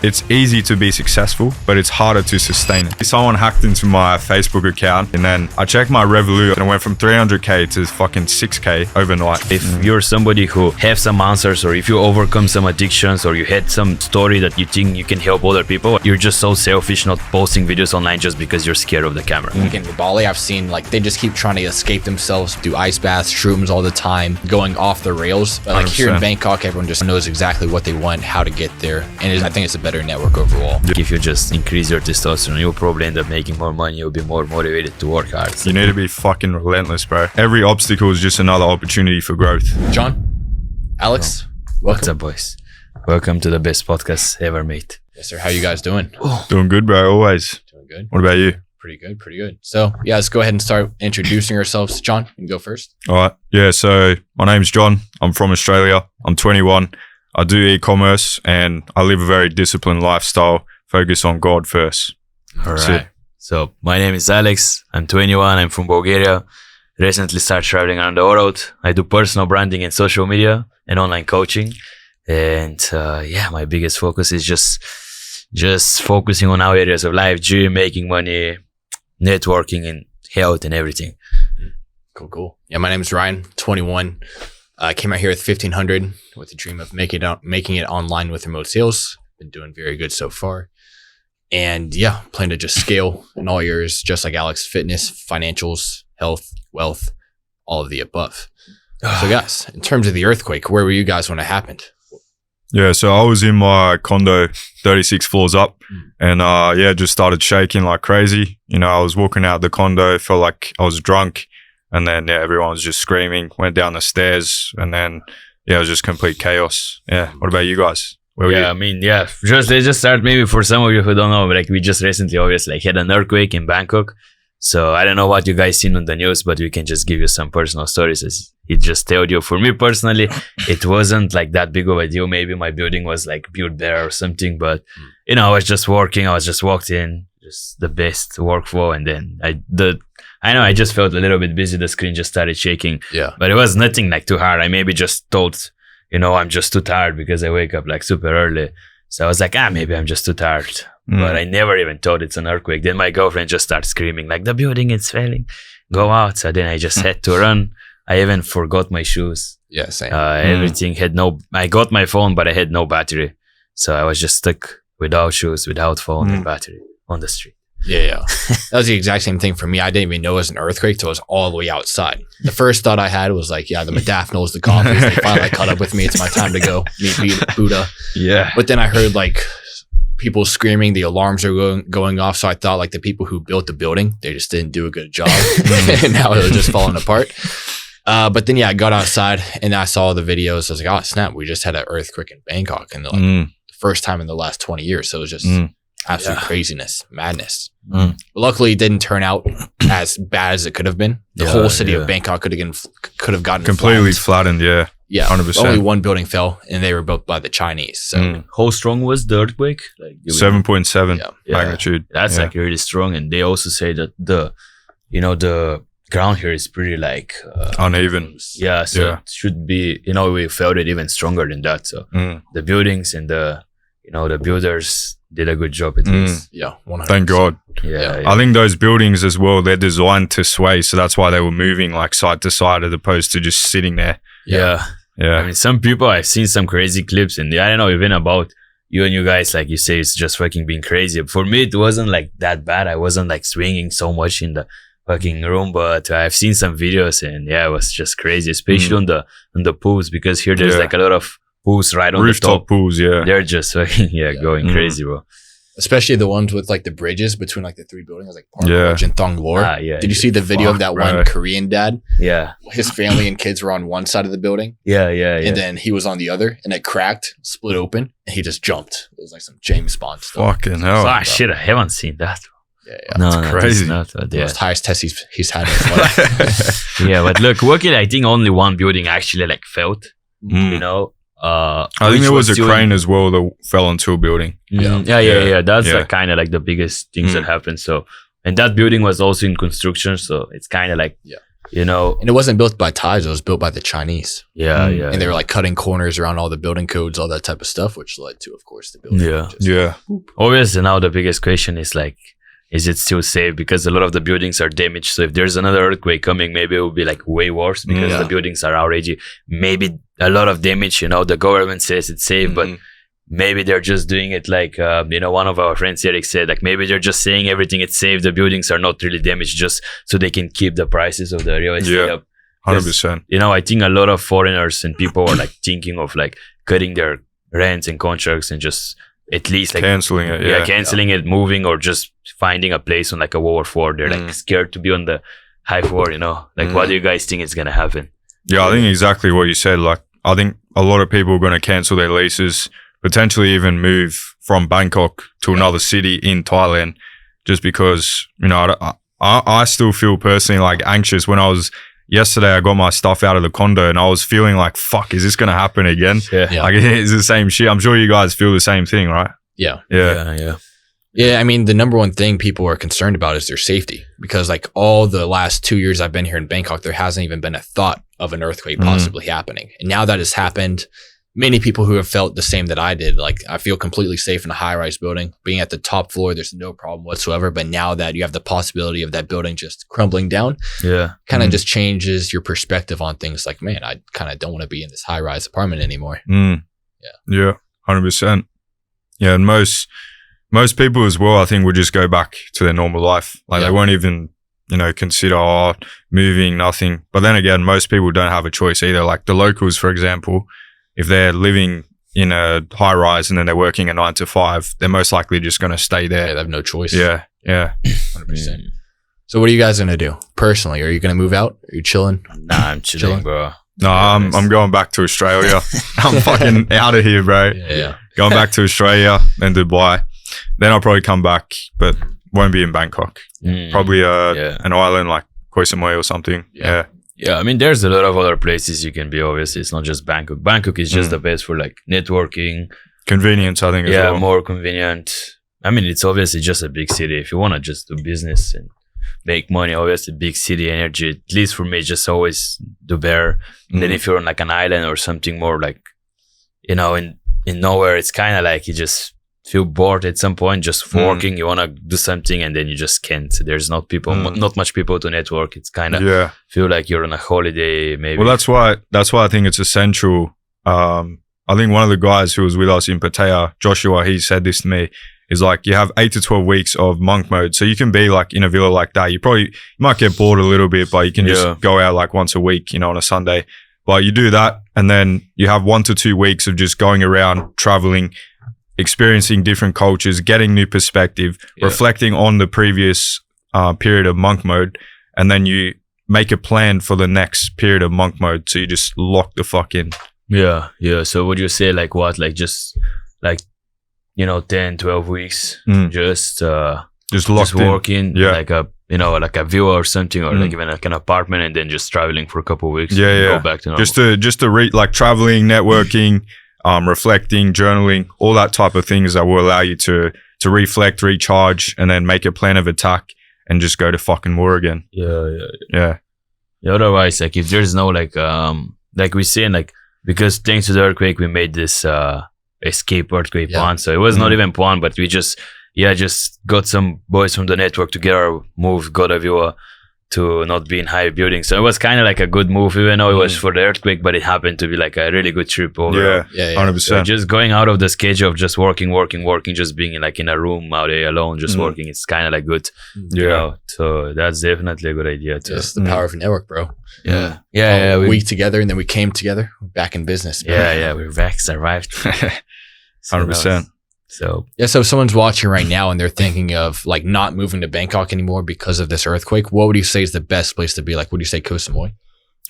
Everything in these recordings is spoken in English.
it's easy to be successful, but it's harder to sustain it. Someone hacked into my Facebook account, and then I checked my Revolut, and it went from 300k to fucking 6k overnight. If you're somebody who have some answers, or if you overcome some addictions, or you had some story that you think you can help other people, you're just so selfish not posting videos online just because you're scared of the camera. Like in Bali, I've seen like they just keep trying to escape themselves, do ice baths, shrooms all the time, going off the rails. But like 100%. Here in Bangkok, everyone just knows exactly what they want, how to get there, and I think it's a better network overall. If you just increase your testosterone, you'll probably end up making more money. You'll be more motivated to work hard. You need to be fucking relentless, bro. Every obstacle is just another opportunity for growth. John, Alex, welcome. What's up, boys? Welcome to the best podcast ever made. Yes, sir. How you guys doing? Doing good, bro. Always. Doing good. What about you? Pretty good, pretty good. So yeah, let's go ahead and start introducing ourselves. John, you can go first. All right. Yeah, so my name's John. I'm from Australia. I'm 21. I do e-commerce and I live a very disciplined lifestyle, focus on God first. All right. So my name is Alex. I'm 21. I'm from Bulgaria. Recently started traveling around the world. I do personal branding and social media and online coaching. And my biggest focus is just focusing on our areas of life, gym, making money, networking and health and everything. Cool. Yeah, my name is Ryan, 21. I came out here with 1,500 with the dream of making it online with remote sales. Been doing very good so far. And yeah, plan to just scale in all areas, just like Alex, fitness, financials, health, wealth, all of the above. So guys, in terms of the earthquake, where were you guys when it happened? Yeah, so I was in my condo, 36 floors up, and just started shaking like crazy. You know, I was walking out the condo, felt like I was drunk, and then everyone was just screaming, went down the stairs, and then it was just complete chaos. Yeah, what about you guys? They just start, maybe for some of you who don't know, like we just recently obviously had an earthquake in Bangkok. So I don't know what you guys seen on the news, but we can just give you some personal stories as he just told you. For me personally, it wasn't like that big of a deal. Maybe my building was like built there or something, but you know, I was just working. I was just walked in, just the best workflow, and then I just felt a little bit busy. The screen just started shaking. Yeah, but it was nothing like too hard. I maybe just thought, you know, I'm just too tired because I wake up like super early. So I was like, maybe I'm just too tired. But I never even thought it's an earthquake. Then my girlfriend just started screaming like, the building is failing, go out. So then I just had to run. I even forgot my shoes. Yeah, same. Everything I got my phone, but I had no battery. So I was just stuck without shoes, without phone and battery on the street. Yeah. That was the exact same thing for me. I didn't even know it was an earthquake till it was all the way outside. The first thought I had was like, the modafinils, the coffees, they finally caught up with me. It's my time to go meet Buddha. Yeah. But then I heard like people screaming, the alarms are going off. So I thought like the people who built the building, they just didn't do a good job. And now it was just falling apart. But then, I got outside and I saw the videos. I was like, oh, snap. We just had an earthquake in Bangkok and the first time in the last 20 years. So it was just absolute craziness, madness. But luckily, it didn't turn out as bad as it could have been. The whole city of Bangkok could have gotten completely flattened. Yeah. Yeah, 100%. Only one building fell, and they were built by the Chinese. So how strong was the earthquake? Like 7.7 magnitude. That's like really strong. And they also say that the ground here is pretty like uneven. Yeah, so it should be. We felt it even stronger than that. So the buildings and the builders did a good job at least. Yeah, 100%. Thank God. Yeah. I think those buildings as well, they're designed to sway, so that's why they were moving like side to side as opposed to just sitting there. Yeah. I mean, some people, I've seen some crazy clips, and I don't know even about you and you guys, like you say, it's just fucking being crazy. For me, it wasn't like that bad. I wasn't like swinging so much in the fucking room, but I've seen some videos, and it was just crazy, especially on the pools, because here there's like a lot of pools right on rooftop the top. Pools. They're just fucking going crazy, bro. Especially the ones with like the bridges between like the three buildings, like Park Ridge and Thong Lor. Did you see the video of that one Korean dad? Yeah. His family and kids were on one side of the building. Yeah. And then he was on the other, and it cracked, split open, and he just jumped. It was like some James Bond stuff. Fucking hell. Shit, I haven't seen that. Yeah. No, it's crazy. The most highest test he's had in his life. Yeah, but look, luckily, I think only one building actually like felt, I think there was a crane as well that fell onto a building. Yeah. That's like kind of like the biggest things that happened. So, and that building was also in construction, so it's kind of like you know. And it wasn't built by Thais; it was built by the Chinese. Yeah, yeah. And they were like cutting corners around all the building codes, all that type of stuff, which led to, of course, the building. Yeah. Yeah. Obviously, now the biggest question is like, is it still safe? Because a lot of the buildings are damaged. So if there's another earthquake coming, maybe it will be like way worse because the buildings are already maybe a lot of damage. You know, the government says it's safe, but maybe they're just doing it like, you know, one of our friends, Eric, said, like, maybe they're just saying everything it's safe. The buildings are not really damaged just so they can keep the prices of the real estate up. 100%. You know, I think a lot of foreigners and people are like thinking of like cutting their rents and contracts and just at least like canceling it. Canceling it, moving, or just finding a place on like a World War IV. They're like scared to be on the high floor, you know? Like, what do you guys think is going to happen? Yeah, I think exactly what you said. Like, I think a lot of people are going to cancel their leases, potentially even move from Bangkok to another city in Thailand, just because, you know, I still feel personally like anxious. When yesterday I got my stuff out of the condo and I was feeling like, fuck, is this going to happen again? Yeah. Like, it's the same shit. I'm sure you guys feel the same thing, right? Yeah. Yeah. I mean, the number one thing people are concerned about is their safety, because like all the last 2 years I've been here in Bangkok, there hasn't even been a thought of an earthquake possibly happening. And now that has happened, many people who have felt the same that I did, like I feel completely safe in a high-rise building. Being at the top floor, there's no problem whatsoever. But now that you have the possibility of that building just crumbling down, kind of just changes your perspective on things. Like, man, I kind of don't want to be in this high-rise apartment anymore. Yeah, 100%. Yeah, and most people as well, I think, would just go back to their normal life. Like they won't even, you know, consider moving, nothing. But then again, most people don't have a choice either. Like the locals, for example, if they're living in a high rise and then they're working a 9 to 5, they're most likely just going to stay there. Yeah, they have no choice. Yeah. 100%. So what are you guys going to do personally? Are you going to move out? Are you chilling? Nah, I'm chilling, bro. No, I'm going back to Australia. I'm fucking out of here, bro. Yeah. Going back to Australia, then Dubai. Then I'll probably come back, but won't be in Bangkok. Probably an island like Koh Samui or something. Yeah. Yeah, I mean, there's a lot of other places you can be, obviously. It's not just Bangkok. Bangkok is just the best for like networking. Convenience, I think, as well. Yeah, more convenient. I mean, it's obviously just a big city. If you want to just do business and make money, obviously big city energy, at least for me, just always do better. And then if you're on like an island or something more like, you know, in nowhere, it's kind of like you just feel bored at some point, just working. You want to do something and then you just can't. There's not much people to network. It's kind of feel like you're on a holiday, maybe. Well, that's why I think it's essential. I think one of the guys who was with us in Pattaya, Joshua, he said this to me, is like you have 8 to 12 weeks of monk mode. So you can be like in a villa like that. You might get bored a little bit, but you can just go out like once a week, you know, on a Sunday. But you do that and then you have 1 to 2 weeks of just going around, traveling, experiencing different cultures, getting new perspective, reflecting on the previous period of monk mode, and then you make a plan for the next period of monk mode. So you just lock the fuck in. Yeah. So would you say like what? Like just like, you know, 10, 12 weeks, just working, like a, you know, like a villa or something, or like even like an apartment, and then just traveling for a couple of weeks. Go back to normal. Just to like traveling, networking, reflecting, journaling, all that type of things that will allow you to reflect, recharge, and then make a plan of attack and just go to fucking war again. Yeah. Otherwise, like if there's no like we're saying, like, because thanks to the earthquake, we made this escape earthquake plan. So it was not even plan, but we just got some boys from the network to get our move, got a viewer to not be in high buildings. So it was kind of like a good move, even though it was for the earthquake, but it happened to be like a really good trip over. Yeah, 100%. So just going out of the schedule of just working, just being like in a room out there alone, just working, it's kind of like good. You know? So that's definitely a good idea too. Just the power of network, bro. Yeah. We together, and then we came together, we're back in business. Man. We're back, survived. 100%. So so if someone's watching right now and they're thinking of like not moving to Bangkok anymore because of this earthquake, what would you say is the best place to be? Like, would you say Koh Samui?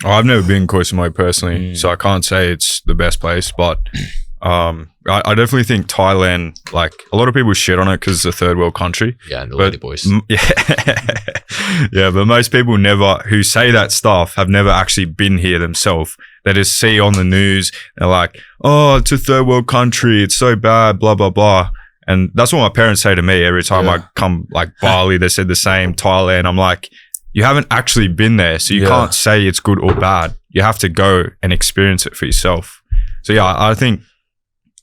Oh, I've never been Koh Samui personally, so I can't say it's the best place, but I definitely think Thailand, like a lot of people shit on it because it's a third world country. Yeah, and the lady boys. Yeah, but most people who say that stuff have never actually been here themselves. They just see on the news, they're like, oh, it's a third world country, it's so bad, blah, blah, blah. And that's what my parents say to me every time I come, like Bali, they said the same, Thailand. I'm like, you haven't actually been there, so you can't say it's good or bad. You have to go and experience it for yourself. So yeah, I think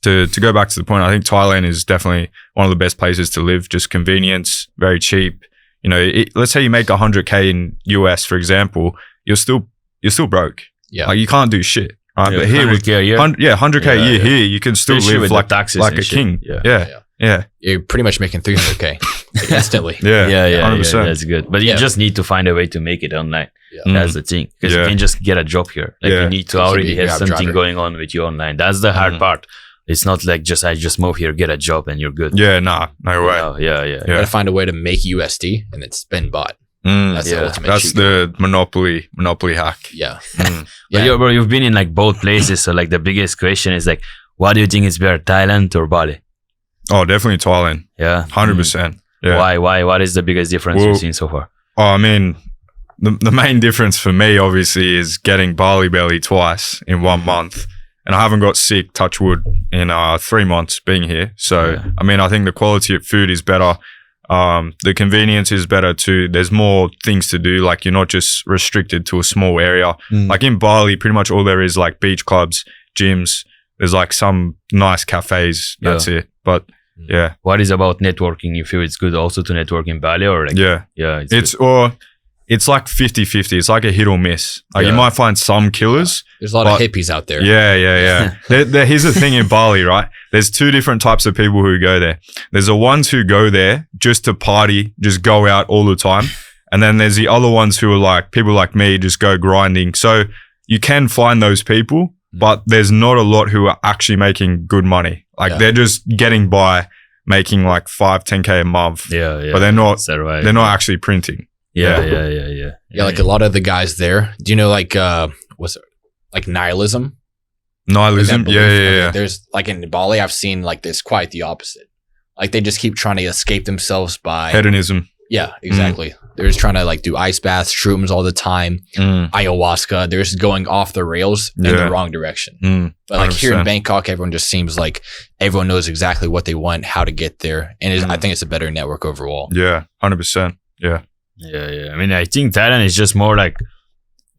to go back to the point, I think Thailand is definitely one of the best places to live. Just convenience, very cheap. You know, let's say you make 100K in US, for example, you're still broke. Yeah, like you can't do shit. Right? Yeah, But here, 100K a year. 100K a year here, you can still Especially live with like the taxes like and a shit. king. Yeah. Yeah. you're pretty much making 300K like, instantly. Yeah, 100%. that's good. But you just need to find a way to make it online. Yeah. That's the thing, because you can just get a job here. Like you need to You already should be a have Grab something driver. going on with you online. That's the hard part. It's not like I just move here, get a job, and you're good. Yeah, nah, no way. No, yeah. You gotta find a way to make USD and then spend bot. That's the ultimate That's cheat the monopoly hack. Yeah. But you've been in like both places, so like the biggest question is like, what do you think is better, Thailand or Bali? Oh, definitely Thailand. Yeah, 100%. Yeah. Why? What is the biggest difference you've seen so far? Oh, I mean, the main difference for me, obviously, is getting Bali belly twice in 1 month. And I haven't got sick, touch wood, in 3 months being here. So, I mean, I think the quality of food is better. The convenience is better too. There's more things to do. Like you're not just restricted to a small area. Like in Bali, pretty much all there is like beach clubs, gyms. There's like some nice cafes. That's it. But yeah. What is about networking? You feel it's good also to network in Bali, or like It's like 50-50. It's like a hit or miss. Like you might find some killers. There's a lot of hippies out there. Yeah. Here's the thing in Bali, right? There's two different types of people who go there. There's the ones who go there just to party, just go out all the time. And then there's the other ones who are like people like me, just go grinding. So you can find those people, but there's not a lot who are actually making good money. Like they're just getting by, making like 5-10K a month. Yeah. But they're not actually printing. Yeah. Like a lot of the guys there. Do you know like what's it? Like nihilism? Nihilism? Like Yeah. There's like in Bali, I've seen like this quite the opposite. Like they just keep trying to escape themselves by Hedonism. Yeah, exactly. They're just trying to like do ice baths, shrooms all the time, ayahuasca. They're just going off the rails in the wrong direction. But like 100%. Here in Bangkok, everyone just seems like everyone knows exactly what they want, how to get there. And I think it's a better network overall. Yeah, 100%. Yeah. I mean, I think Thailand is just more like,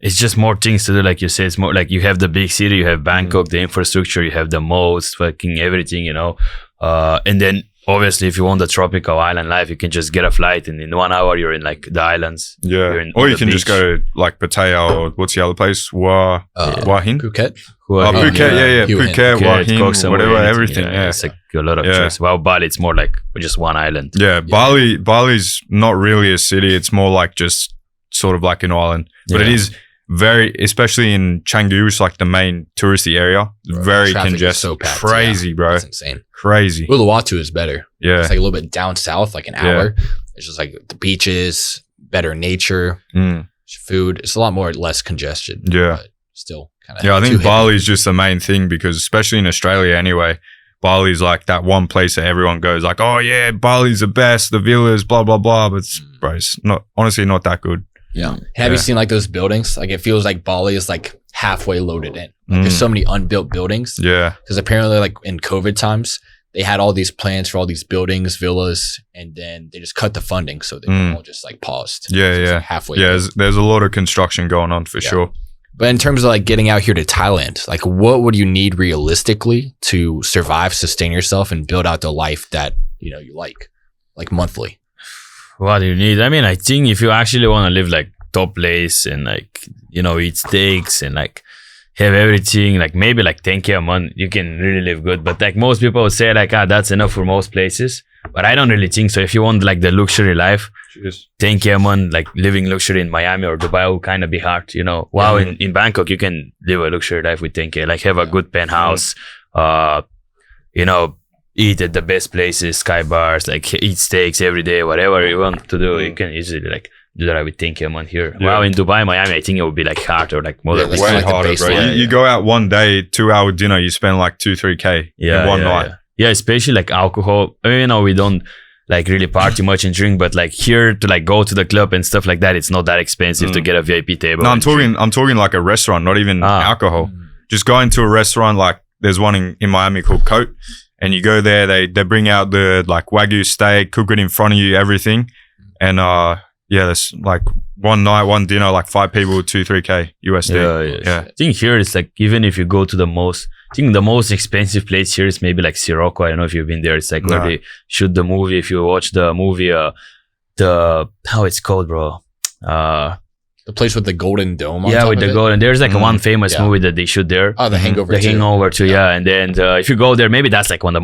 it's just more things to do. Like you say, it's more like you have the big city, you have Bangkok, the infrastructure, you have the malls, fucking everything, you know. And then obviously, if you want the tropical island life, you can just get a flight and in 1 hour you're in like the islands. Yeah. Or you can just go to like Pattaya or what's the other place? Hua Hin? Phuket? Phuket, yeah. Phuket, Hua Hin, whatever, everything. Yeah. It's like a lot of choice. Well, Bali, it's more like just one island. Yeah. Bali's not really a city. It's more like just sort of like an island. But it is very, especially in Canggu, which is like the main touristy area, very congested. So packed, crazy, bro. That's insane. Crazy. Uluwatu is better. Yeah. It's like a little bit down south, like an hour. It's just like the beaches, better nature, food. It's a lot more less congestion. Yeah. But still kind of. Yeah, I think Bali is just the main thing because especially in Australia anyway, Bali's like that one place that everyone goes like, oh yeah, Bali's the best, the villas, blah, blah, blah. But it's not, honestly not that good. Yeah. Have you seen like those buildings? Like it feels like Bali is like halfway loaded in. Like there's so many unbuilt buildings. Yeah. Because apparently like in COVID times, they had all these plans for all these buildings, villas, and then they just cut the funding. So they all just like paused. Yeah. So like halfway. Yeah. There's a lot of construction going on for sure. But in terms of like getting out here to Thailand, like what would you need realistically to survive, sustain yourself, and build out the life that, you know, you like monthly? What do you need? I mean, I think if you actually want to live like top place and like, you know, eat steaks and like have everything, like maybe like 10K a month, you can really live good. But like most people would say like, that's enough for most places. But I don't really think so. If you want like the luxury life, 10K a month, like living luxury in Miami or Dubai will kind of be hard, you know. Wow, in Bangkok, you can live a luxury life with 10K, like have a good penthouse, you know, eat at the best places, sky bars, like eat steaks every day, whatever you want to do, you can easily like do that with 10K a month here. Yeah. Wow, in Dubai, Miami, I think it would be like hard or like more than way harder, bro. You go out one day, 2-hour dinner, you spend like 2-3K in one night. Yeah, especially like alcohol. I mean, you know, we don't like really party much and drink, but like here to like go to the club and stuff like that, it's not that expensive to get a VIP table. No, I'm talking like a restaurant, not even alcohol. Just going to a restaurant, like there's one in Miami called Coat. And you go there, they bring out the like Wagyu steak, cook it in front of you, everything. And yeah, there's like one night, one dinner, like 5 people, 2-3K USD. Yeah. I think here it's like, even if you go to I think the most expensive place here is maybe like Sirocco. I don't know if you've been there. It's like where they shoot the movie. If you watch the movie, how it's called, bro? The place with the golden dome on yeah, top with of the it? golden. There's like one famous movie that they shoot there. Oh, The Hangover The too. Hangover too, yeah. And then if you go there, maybe that's like one of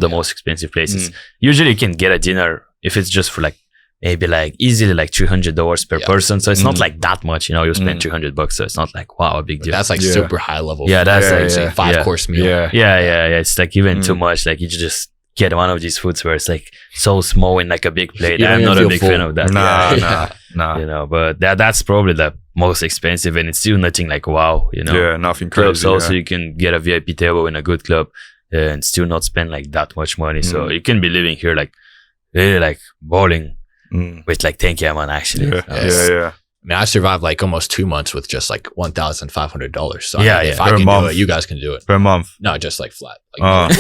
the most expensive places. Usually you can get a dinner if it's just for like maybe like easily like $300 per person. So it's not like that much, you know, you spend $300. So it's not like, wow, a big deal. That's like super high level. Yeah, that's food. like Say 5-course meal. Yeah. It's like even too much. Like you just get one of these foods where it's like so small in like a big plate. You don't I'm even not a feel big full. fan of that. Nah. You know, but that's probably the most expensive, and it's still nothing like wow, you know. Yeah, nothing Clubs crazy. also you can get a VIP table in a good club and still not spend like that much money. So you can be living here like really like balling with like 10K a month actually. Yeah. I mean, I survived like almost 2 months with just like $1,500. So Yeah, I mean, if yeah. I Per can month. do it, you guys can do it. Per month. No, just like flat. Like,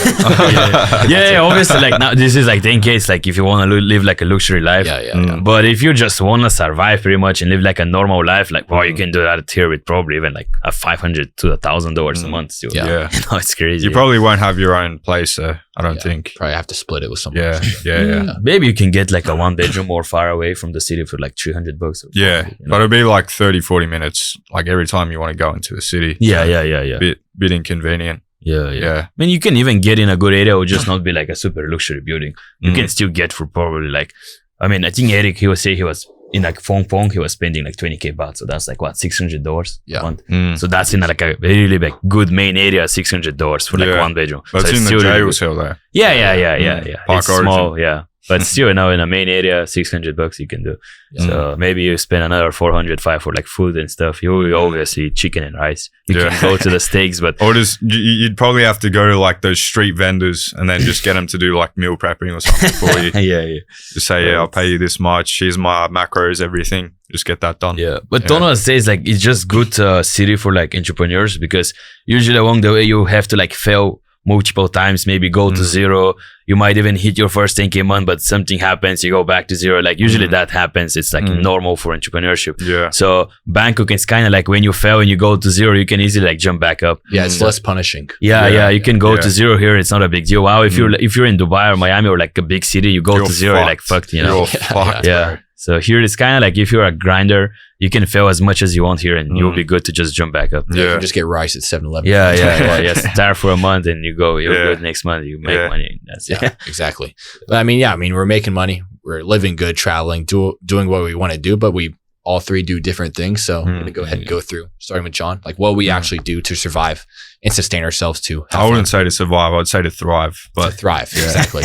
Yeah, obviously like now this is like 10K. It's like if you want to live like a luxury life. yeah. But if you just want to survive pretty much and live like a normal life, like wow, you can do that here with probably even like a $500 to $1,000 a month still. Yeah. You know, it's crazy. You probably won't have your own place, I don't think. Probably have to split it with someone Yeah, else. yeah. Maybe you can get like a 1-bedroom more far away from the city for like $300 or something, Yeah, you know? but it'll be like 30-40 minutes, like every time you want to go into the city. Yeah. Bit inconvenient. Yeah. Yeah. I mean, you can even get in a good area. It would just not be like a super luxury building. You can still get for probably like, I mean, I think Eric, he would say he was in like Phong Phong, he was spending like 20K baht. So that's like what, $600 a month. So that's in like a really like good main area, $600 for like 1 bedroom. But so it's in the still really jail good. cell there. Yeah. Park It's Origin. small, yeah. But still, you know, in a main area, $600 you can do. So maybe you spend another 405 for like food and stuff. You obviously chicken and rice. You can go to the steaks, but Or just, you'd probably have to go to like those street vendors and then just get them to do like meal prepping or something for you. yeah. Just say, I'll pay you this much. Here's my macros, everything. Just get that done. Yeah, but Tono says like it's just good city for like entrepreneurs because usually along the way you have to like fail multiple times, maybe go to zero. You might even hit your first 10K month, but something happens, you go back to zero. Like usually that happens. It's like normal for entrepreneurship. Yeah. So Bangkok is kind of like when you fail and you go to zero, you can easily like jump back up. Yeah, it's less punishing. Yeah. You can go to zero here. It's not a big deal. Wow, if you're in Dubai or Miami or like a big city, you go You're to zero, you're like fucked, you know. You're fucked. Yeah. So here it's kind of like if you're a grinder, you can fail as much as you want here and you'll be good to just jump back up. You can just get rice at 7-Eleven. Yeah. Start for a month and you're good next month. You make money. That's it. Exactly. But I mean, we're making money. We're living good, traveling, doing what we want to do, but we all three do different things. So I'm going to go ahead and go through, starting with John, like what we actually do to survive and sustain ourselves to I wouldn't say to survive. I'd say to thrive. But to thrive. Exactly.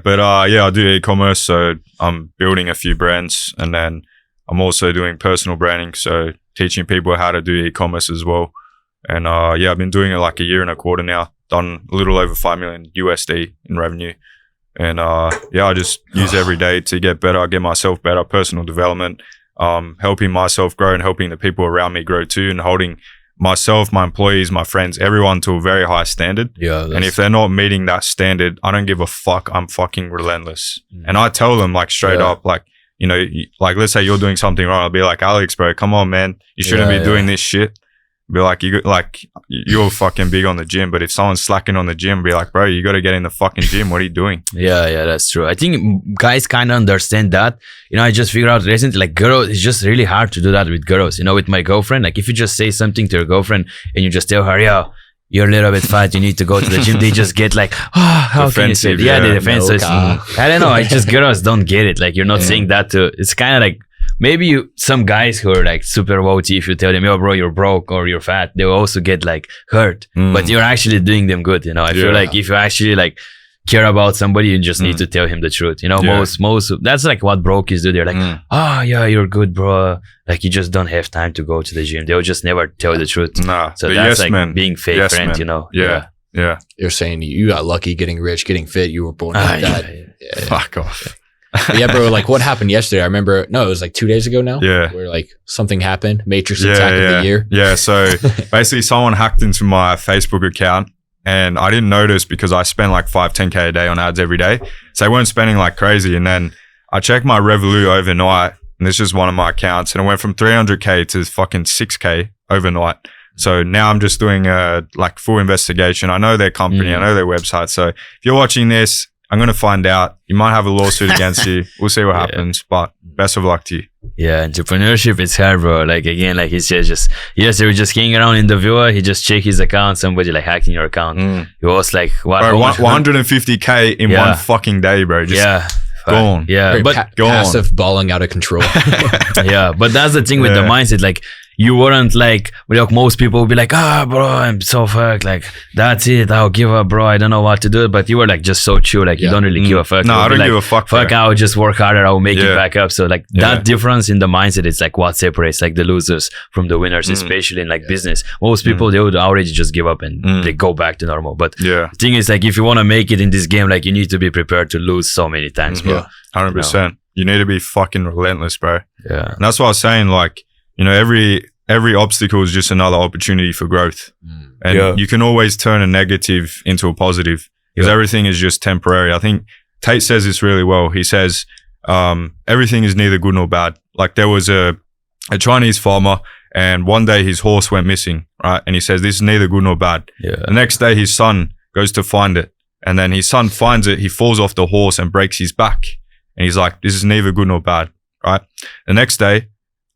But I do e-commerce. So I'm building a few brands and then I'm also doing personal branding. So teaching people how to do e-commerce as well. And I've been doing it like a year and a quarter now. Done a little over 5 million USD in revenue. And I just use every day to get better, get myself better, personal development, helping myself grow and helping the people around me grow too, and holding myself, my employees, my friends, everyone to a very high standard. Yeah. And if they're not meeting that standard, I don't give a fuck. I'm fucking relentless. And I tell them like straight up, like, you know, like let's say you're doing something wrong. I'll be like, Alex, bro, come on, man. You shouldn't be doing this shit. Be like, you're fucking big on the gym, but if someone's slacking on the gym, be like, bro, you got to get in the fucking gym. What are you doing? Yeah, that's true. I think guys kind of understand that. You know, I just figured out recently, like girls, it's just really hard to do that with girls. You know, with my girlfriend, like if you just say something to your girlfriend and you just tell her, yo, you're a little bit fat, you need to go to the gym, they just get like, how can you say it? Yeah, the defensive. I don't know. I just girls don't get it. Like you're not saying that to, it's kind of like, maybe some guys who are like super wotty, if you tell them, yo, bro, you're broke or you're fat, they will also get like hurt. But you're actually doing them good, you know. I feel like if you actually like care about somebody, you just need to tell him the truth. You know, most that's like what brokies do. They're like, oh yeah, you're good, bro. Like you just don't have time to go to the gym. They'll just never tell the truth. Nah. So that's like being fake friend, you know. Yeah. You're saying you got lucky getting rich, getting fit. You were born like that. Yeah. Fuck off. Yeah, bro, like what happened yesterday? I remember, it was like 2 days ago now. Yeah. Where like something happened, Matrix attack of the year. Yeah, so basically someone hacked into my Facebook account and I didn't notice because I spent like 5-10K a day on ads every day. So they weren't spending like crazy. And then I checked my Revolut overnight, and this is one of my accounts, and it went from 300K to fucking 6K overnight. So now I'm just doing a like full investigation. I know their company, I know their website. So if you're watching this, I'm going to find out. You might have a lawsuit against you. We'll see what happens, but best of luck to you. Yeah, entrepreneurship is hard, bro. Like again, like he said, just yesterday we just hanging around in the viewer. He just checked his account. Somebody like hacked in your account. He was like, what? Bro, 150K in one fucking day, bro. Just gone. Yeah, Very but passive balling out of control. yeah, but that's the thing with the mindset. Like you weren't like most people would be like, bro, I'm so fucked. Like that's it. I'll give up, bro. I don't know what to do. But you were like just so chill. Like you don't really give a fuck. No, I don't give a fuck. Fuck, I'll just work harder. I'll make it back up. So like that difference in the mindset, it's like what separates like the losers from the winners, especially in like business. Most people they would already just give up and they go back to normal. But the thing is like if you want to make it in this game, like you need to be prepared to lose so many times, bro. 100%. You need to be fucking relentless, bro. Yeah. And that's what I was saying. Like, you know, every obstacle is just another opportunity for growth. And you can always turn a negative into a positive because everything is just temporary. I think Tate says this really well. He says, everything is neither good nor bad. Like there was a Chinese farmer and one day his horse went missing, right? And he says, this is neither good nor bad. The next day his son goes to find it. And then his son finds it. He falls off the horse and breaks his back. And he's like, this is neither good nor bad, right? The next day,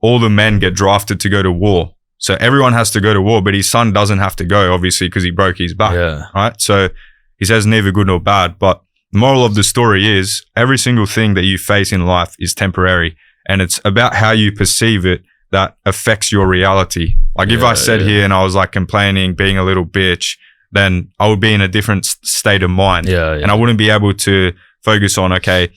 all the men get drafted to go to war. So everyone has to go to war, but his son doesn't have to go, obviously, because he broke his back, right? So he says neither good nor bad. But the moral of the story is every single thing that you face in life is temporary. And it's about how you perceive it that affects your reality. Like if I sat here and I was like complaining, being a little bitch, then I would be in a different state of mind. And I wouldn't be able to focus on, okay,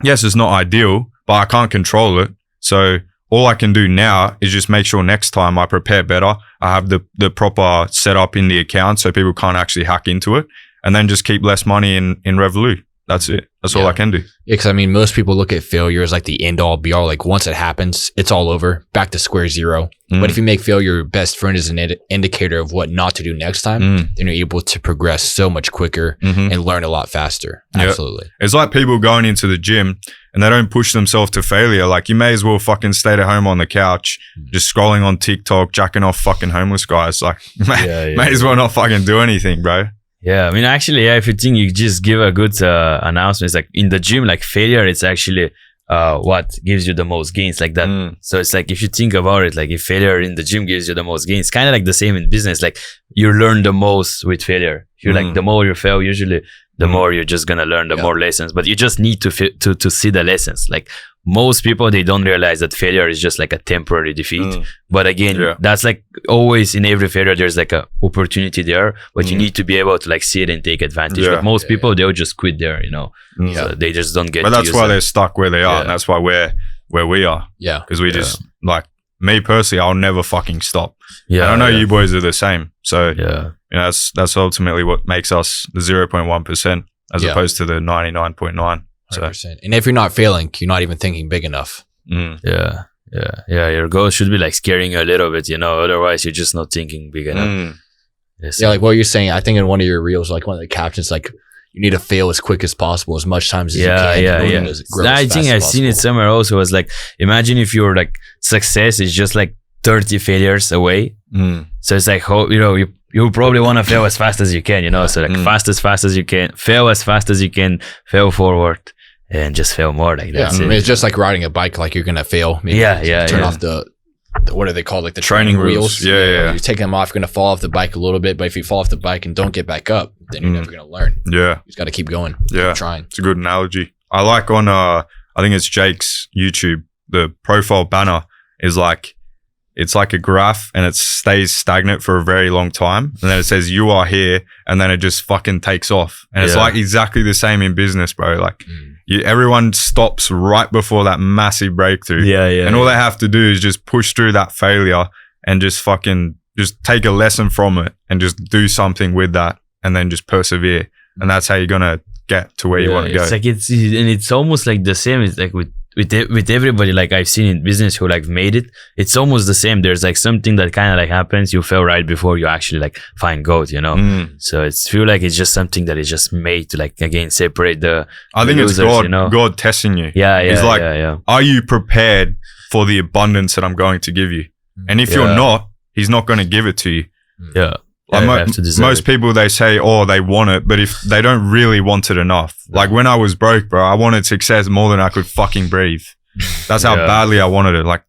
yes, it's not ideal, but I can't control it. So all I can do now is just make sure next time I prepare better. I have the proper setup in the account so people can't actually hack into it, and then just keep less money in Revolut. That's it. That's all I can do. Yeah, because I mean, most people look at failure as like the end all be all. Like once it happens, it's all over, back to square zero. But if you make failure your best friend as an indicator of what not to do next time, then you're able to progress so much quicker and learn a lot faster. Absolutely. It's like people going into the gym and they don't push themselves to failure. Like you may as well fucking stay at home on the couch, just scrolling on TikTok, jacking off fucking homeless guys. Like may as well not fucking do anything, bro. Yeah, I mean, actually, if you think you just give a good announcement, it's like in the gym, like failure, it's actually what gives you the most gains, like that. So it's like if you think about it, like if failure in the gym gives you the most gains, kind of like the same in business. Like you learn the most with failure. You're like the more you fail, usually the more you're just gonna learn, the more lessons. But you just need to see the lessons. Like most people, they don't realize that failure is just like a temporary defeat. But again, that's like always in every failure, there's like a opportunity there, but you need to be able to like see it and take advantage. But most people, they'll just quit there, you know. So they just don't get. But that's why they're stuck where they are, and that's why we're where we are. Because we just like me personally, I'll never fucking stop. And I know you boys are the same. So you know, that's ultimately what makes us the 0.1% as opposed to the 99.9. 100%. And if you're not failing, you're not even thinking big enough. Yeah. Your goal should be like scaring you a little bit, you know. Otherwise, you're just not thinking big enough. Like what you're saying. I think in one of your reels, like one of the captions, like you need to fail as quick as possible, as much times as you can. I think I've seen it somewhere also. Was like, imagine if your like success is just like 30 failures away. So it's like, you probably want to fail as fast as you can, you know. So like fast as you can, fail as fast as you can, fail forward. And just fail more, like that. I mean, it's just like riding a bike. Like you're gonna fail. Maybe turn off the what are they called? Like the training wheels. You take them off. You're gonna fall off the bike a little bit. But if you fall off the bike and don't get back up, then you're never gonna learn. You just gotta keep going. Keep trying. It's a good analogy. I like on I think it's Jake's YouTube. The profile banner is like it's like a graph and it stays stagnant for a very long time, and then it says you are here, and then it just fucking takes off. And it's like exactly the same in business, bro. Like. Everyone stops right before that massive breakthrough. And all they have to do is just push through that failure and just take a lesson from it and just do something with that and then just persevere. And that's how you're going to get to where you want to go. It's like it's almost like the same. It's like with with everybody like I've seen in business who like made it, it's almost the same. There's like something that kind of like happens, you fell right before you actually like find God, you know. So it's feel like it's just something that is just made to like again separate the I think losers, it's God, you know? God testing you. Yeah, It's like, yeah. are you prepared for the abundance that I'm going to give you? And if you're not, he's not going to give it to you. Yeah. Like you have to deserve most it. people, they say, oh, they want it, but if they don't really want it enough. Like when I was broke, bro, I wanted success more than I could fucking breathe. That's how badly I wanted it. Like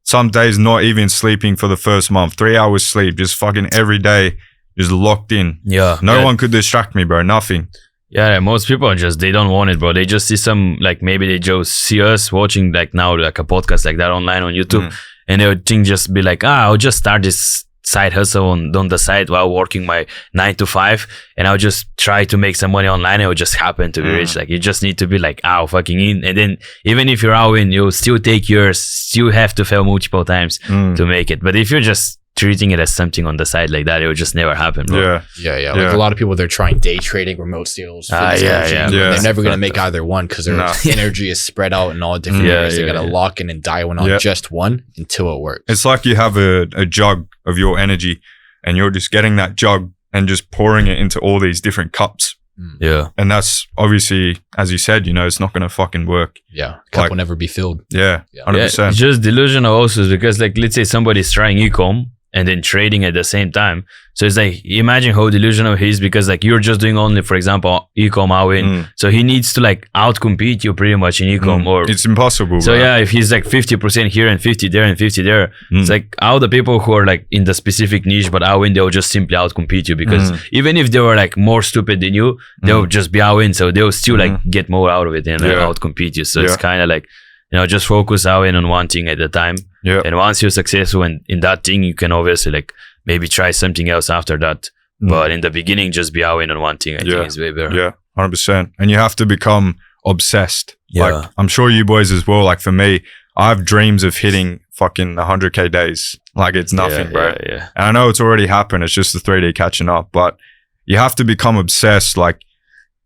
some days not even sleeping for the first month, 3 hours sleep, just fucking every day, just locked in. Yeah. No one could distract me, bro. Nothing. Yeah, most people are just, they don't want it, bro. They just see some, like maybe they just see us watching like now like a podcast like that online on YouTube, and they would think just be like, I'll just start this side hustle on the side while working my 9 to 5, and I'll just try to make some money online, and it will just happen to be rich. Like you just need to be like, fucking in. And then even if you're out in, you'll still take yours, still have to fail multiple times to make it. But if you're just treating it as something on the side like that, it will just never happen, bro. Yeah. Like a lot of people, they're trying day trading, remote deals. They're never going to make either one because their energy is spread out in all different areas. They got to lock in and dial in on just one until it works. It's like you have a jug of your energy and you're just getting that jug and just pouring it into all these different cups. Yeah. And that's obviously, as you said, you know, it's not going to fucking work. Yeah. Cup will never be filled. Yeah. 100%. It's just delusional also because like, let's say somebody's trying e-com and then trading at the same time. So it's like, imagine how delusional he is because like you're just doing only, for example, e-com out in. So he needs to like outcompete you pretty much in e-com or it's impossible. So bro. yeah, if he's like 50% here and 50 there and 50 there, it's like all the people who are like in the specific niche, but out in, they'll just simply outcompete you because even if they were like more stupid than you, they'll just be out in. So they'll still like get more out of it and outcompete you. So it's kind of like, you know, just focus out in on one thing at a time. Yeah. And once you're successful in that thing, you can obviously like maybe try something else after that. But in the beginning, just be out in on one thing. I think is way better. Yeah, 100%. And you have to become obsessed. Yeah. Like, I'm sure you boys as well. Like for me, I have dreams of hitting fucking 100K days. Like it's nothing, bro. Yeah. And I know it's already happened. It's just the 3D catching up. But you have to become obsessed. Like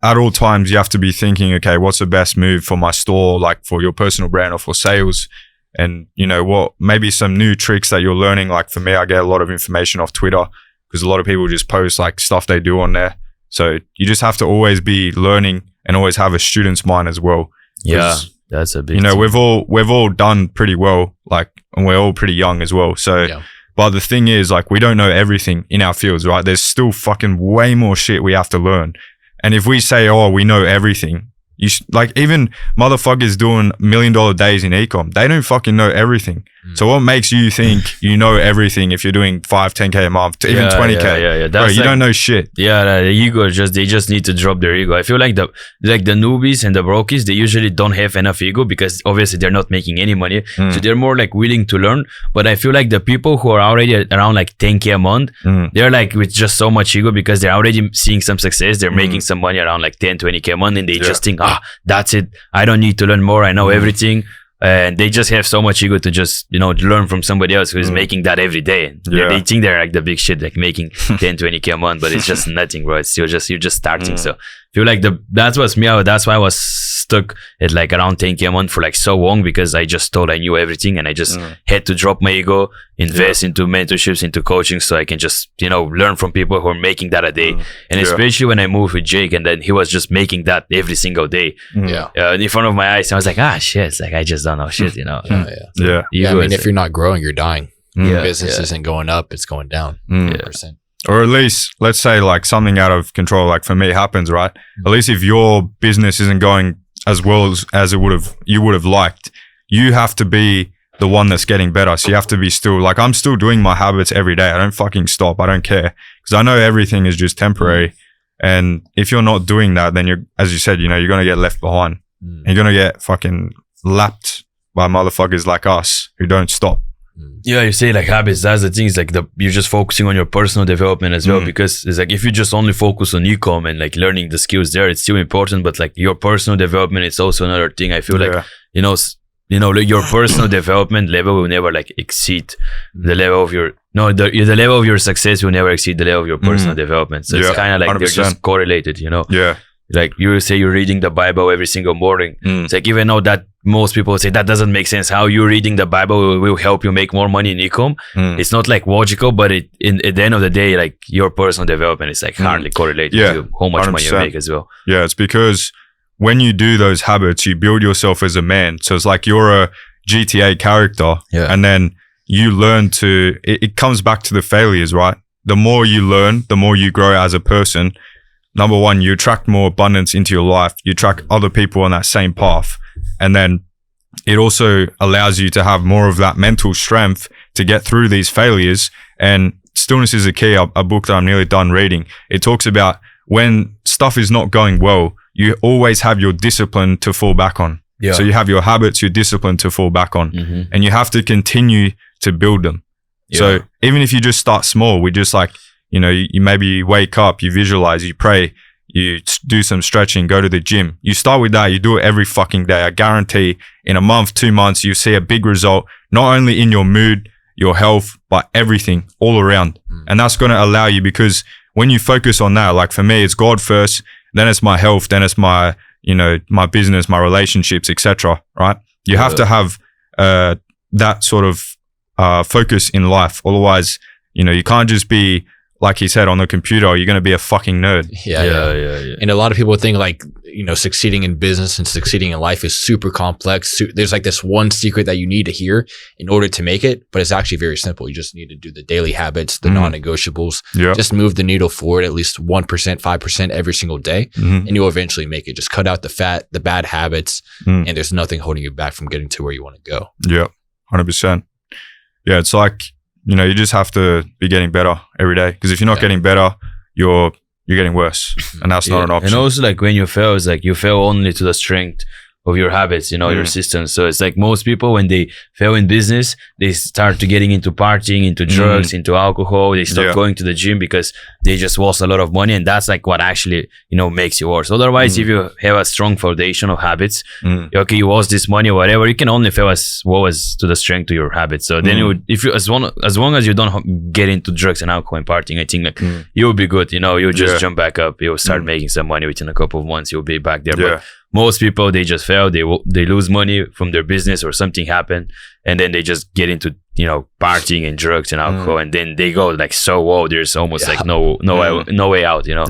at all times, you have to be thinking, okay, what's the best move for my store, like for your personal brand or for sales? And you know what, maybe some new tricks that you're learning. Like for me, I get a lot of information off Twitter because a lot of people just post like stuff they do on there. So you just have to always be learning and always have a student's mind as well. Yeah, that's a big, you know, we've all done pretty well, like, and we're all pretty young as well. So, but the thing is, like, we don't know everything in our fields, right? There's still fucking way more shit we have to learn. And if we say, oh, we know everything, like even motherfuckers doing $1 million days in e-com, they don't fucking know everything. So what makes you think you know everything if you're doing 5, 10K a month, even 20K? Yeah. Bro, you don't know shit. Yeah, the ego they just need to drop their ego. I feel like the newbies and the brokies, they usually don't have enough ego because obviously they're not making any money. So they're more like willing to learn. But I feel like the people who are already around like 10K a month, they're like with just so much ego because they're already seeing some success. They're making some money around like 10, 20K a month, and they just think, that's it. I don't need to learn more. I know everything. And they just have so much ego to just, you know, learn from somebody else who is making that every day. They think they're like the big shit, like making 10, 20K a month, but it's just nothing, bro. It's still just, you're just starting. So I feel like that's what's me out. That's why I was stuck at like around 10K a month for like so long because I just thought I knew everything and I just had to drop my ego, invest into mentorships, into coaching so I can just, you know, learn from people who are making that a day. And especially when I moved with Jake and then he was just making that every single day. In front of my eyes, I was like, shit, it's like I just don't know shit, you know. I mean, if you're not growing, you're dying. Business isn't going up, it's going down. 100%. Or at least, let's say like something out of control, like for me happens, right? At least if your business isn't going as well as you would have liked, you have to be the one that's getting better. So you have to be still, like I'm still doing my habits every day. I don't fucking stop. I don't care because I know everything is just temporary. And if you're not doing that, then you're, as you said, you know, you're going to get left behind. You're going to get fucking lapped by motherfuckers like us who don't stop. Yeah, you say like habits, that's the thing, is like you're just focusing on your personal development as well, because it's like if you just only focus on e-com and like learning the skills there, it's still important, but like your personal development is also another thing. I feel like you know like your personal development level will never like exceed the level of your the level of your success will never exceed the level of your personal development. So it's kind of like 100%. They're just correlated, you know. Like you say you're reading the Bible every single morning. It's like even though that most people say that doesn't make sense. How you reading the Bible will help you make more money in e-com. It's not like logical, but at the end of the day, like your personal development is like hardly correlated to how much 100%. money you make as well. Yeah, it's because when you do those habits, you build yourself as a man. So it's like you're a GTA character, and then you learn to, it comes back to the failures, right? The more you learn, the more you grow as a person. Number one, you attract more abundance into your life. You attract other people on that same path. And then it also allows you to have more of that mental strength to get through these failures. And Stillness is a Key, a book that I'm nearly done reading. It talks about when stuff is not going well, you always have your discipline to fall back on. So you have your habits, your discipline to fall back on. And you have to continue to build them. So even if you just start small, we just like, you know, you maybe wake up, you visualize, you pray, you do some stretching, go to the gym. You start with that, you do it every fucking day. I guarantee in a month, 2 months, you see a big result, not only in your mood, your health, but everything all around. And that's going to allow you, because when you focus on that, like for me, it's God first, then it's my health, then it's my, you know, my business, my relationships, etc. Right? You have to have that sort of focus in life. Otherwise, you know, you can't just be, like he said, on the computer. You're going to be a fucking nerd. Yeah. And a lot of people think like, you know, succeeding in business and succeeding in life is super complex. There's like this one secret that you need to hear in order to make it, but it's actually very simple. You just need to do the daily habits, the non-negotiables. Just move the needle forward at least 1%, 5% every single day, and you'll eventually make it. Just cut out the fat, the bad habits, and there's nothing holding you back from getting to where you want to go. Yeah, 100%. Yeah, it's like, you know, you just have to be getting better every day, because if you're not getting better, you're getting worse, and that's not an option. And also, like, when you fail, it's like you fail only to the strength of your habits, you know, your systems. So it's like most people, when they fail in business, they start to getting into partying, into drugs, into alcohol. They stop going to the gym because they just lost a lot of money, and that's like what actually, you know, makes you worse. Otherwise, if you have a strong foundation of habits, okay, you lost this money or whatever, you can only fail as well as to the strength to your habits. So then you would, if you, as long as you don't get into drugs and alcohol and partying, I think like you will be good. You know, you'll just jump back up. You'll start making some money within a couple of months. You'll be back there. But most people, they just fail. They lose money from their business or something happened, and then they just get into, you know, partying and drugs and alcohol, and then they go like so whoa. There's almost like no way out. You know.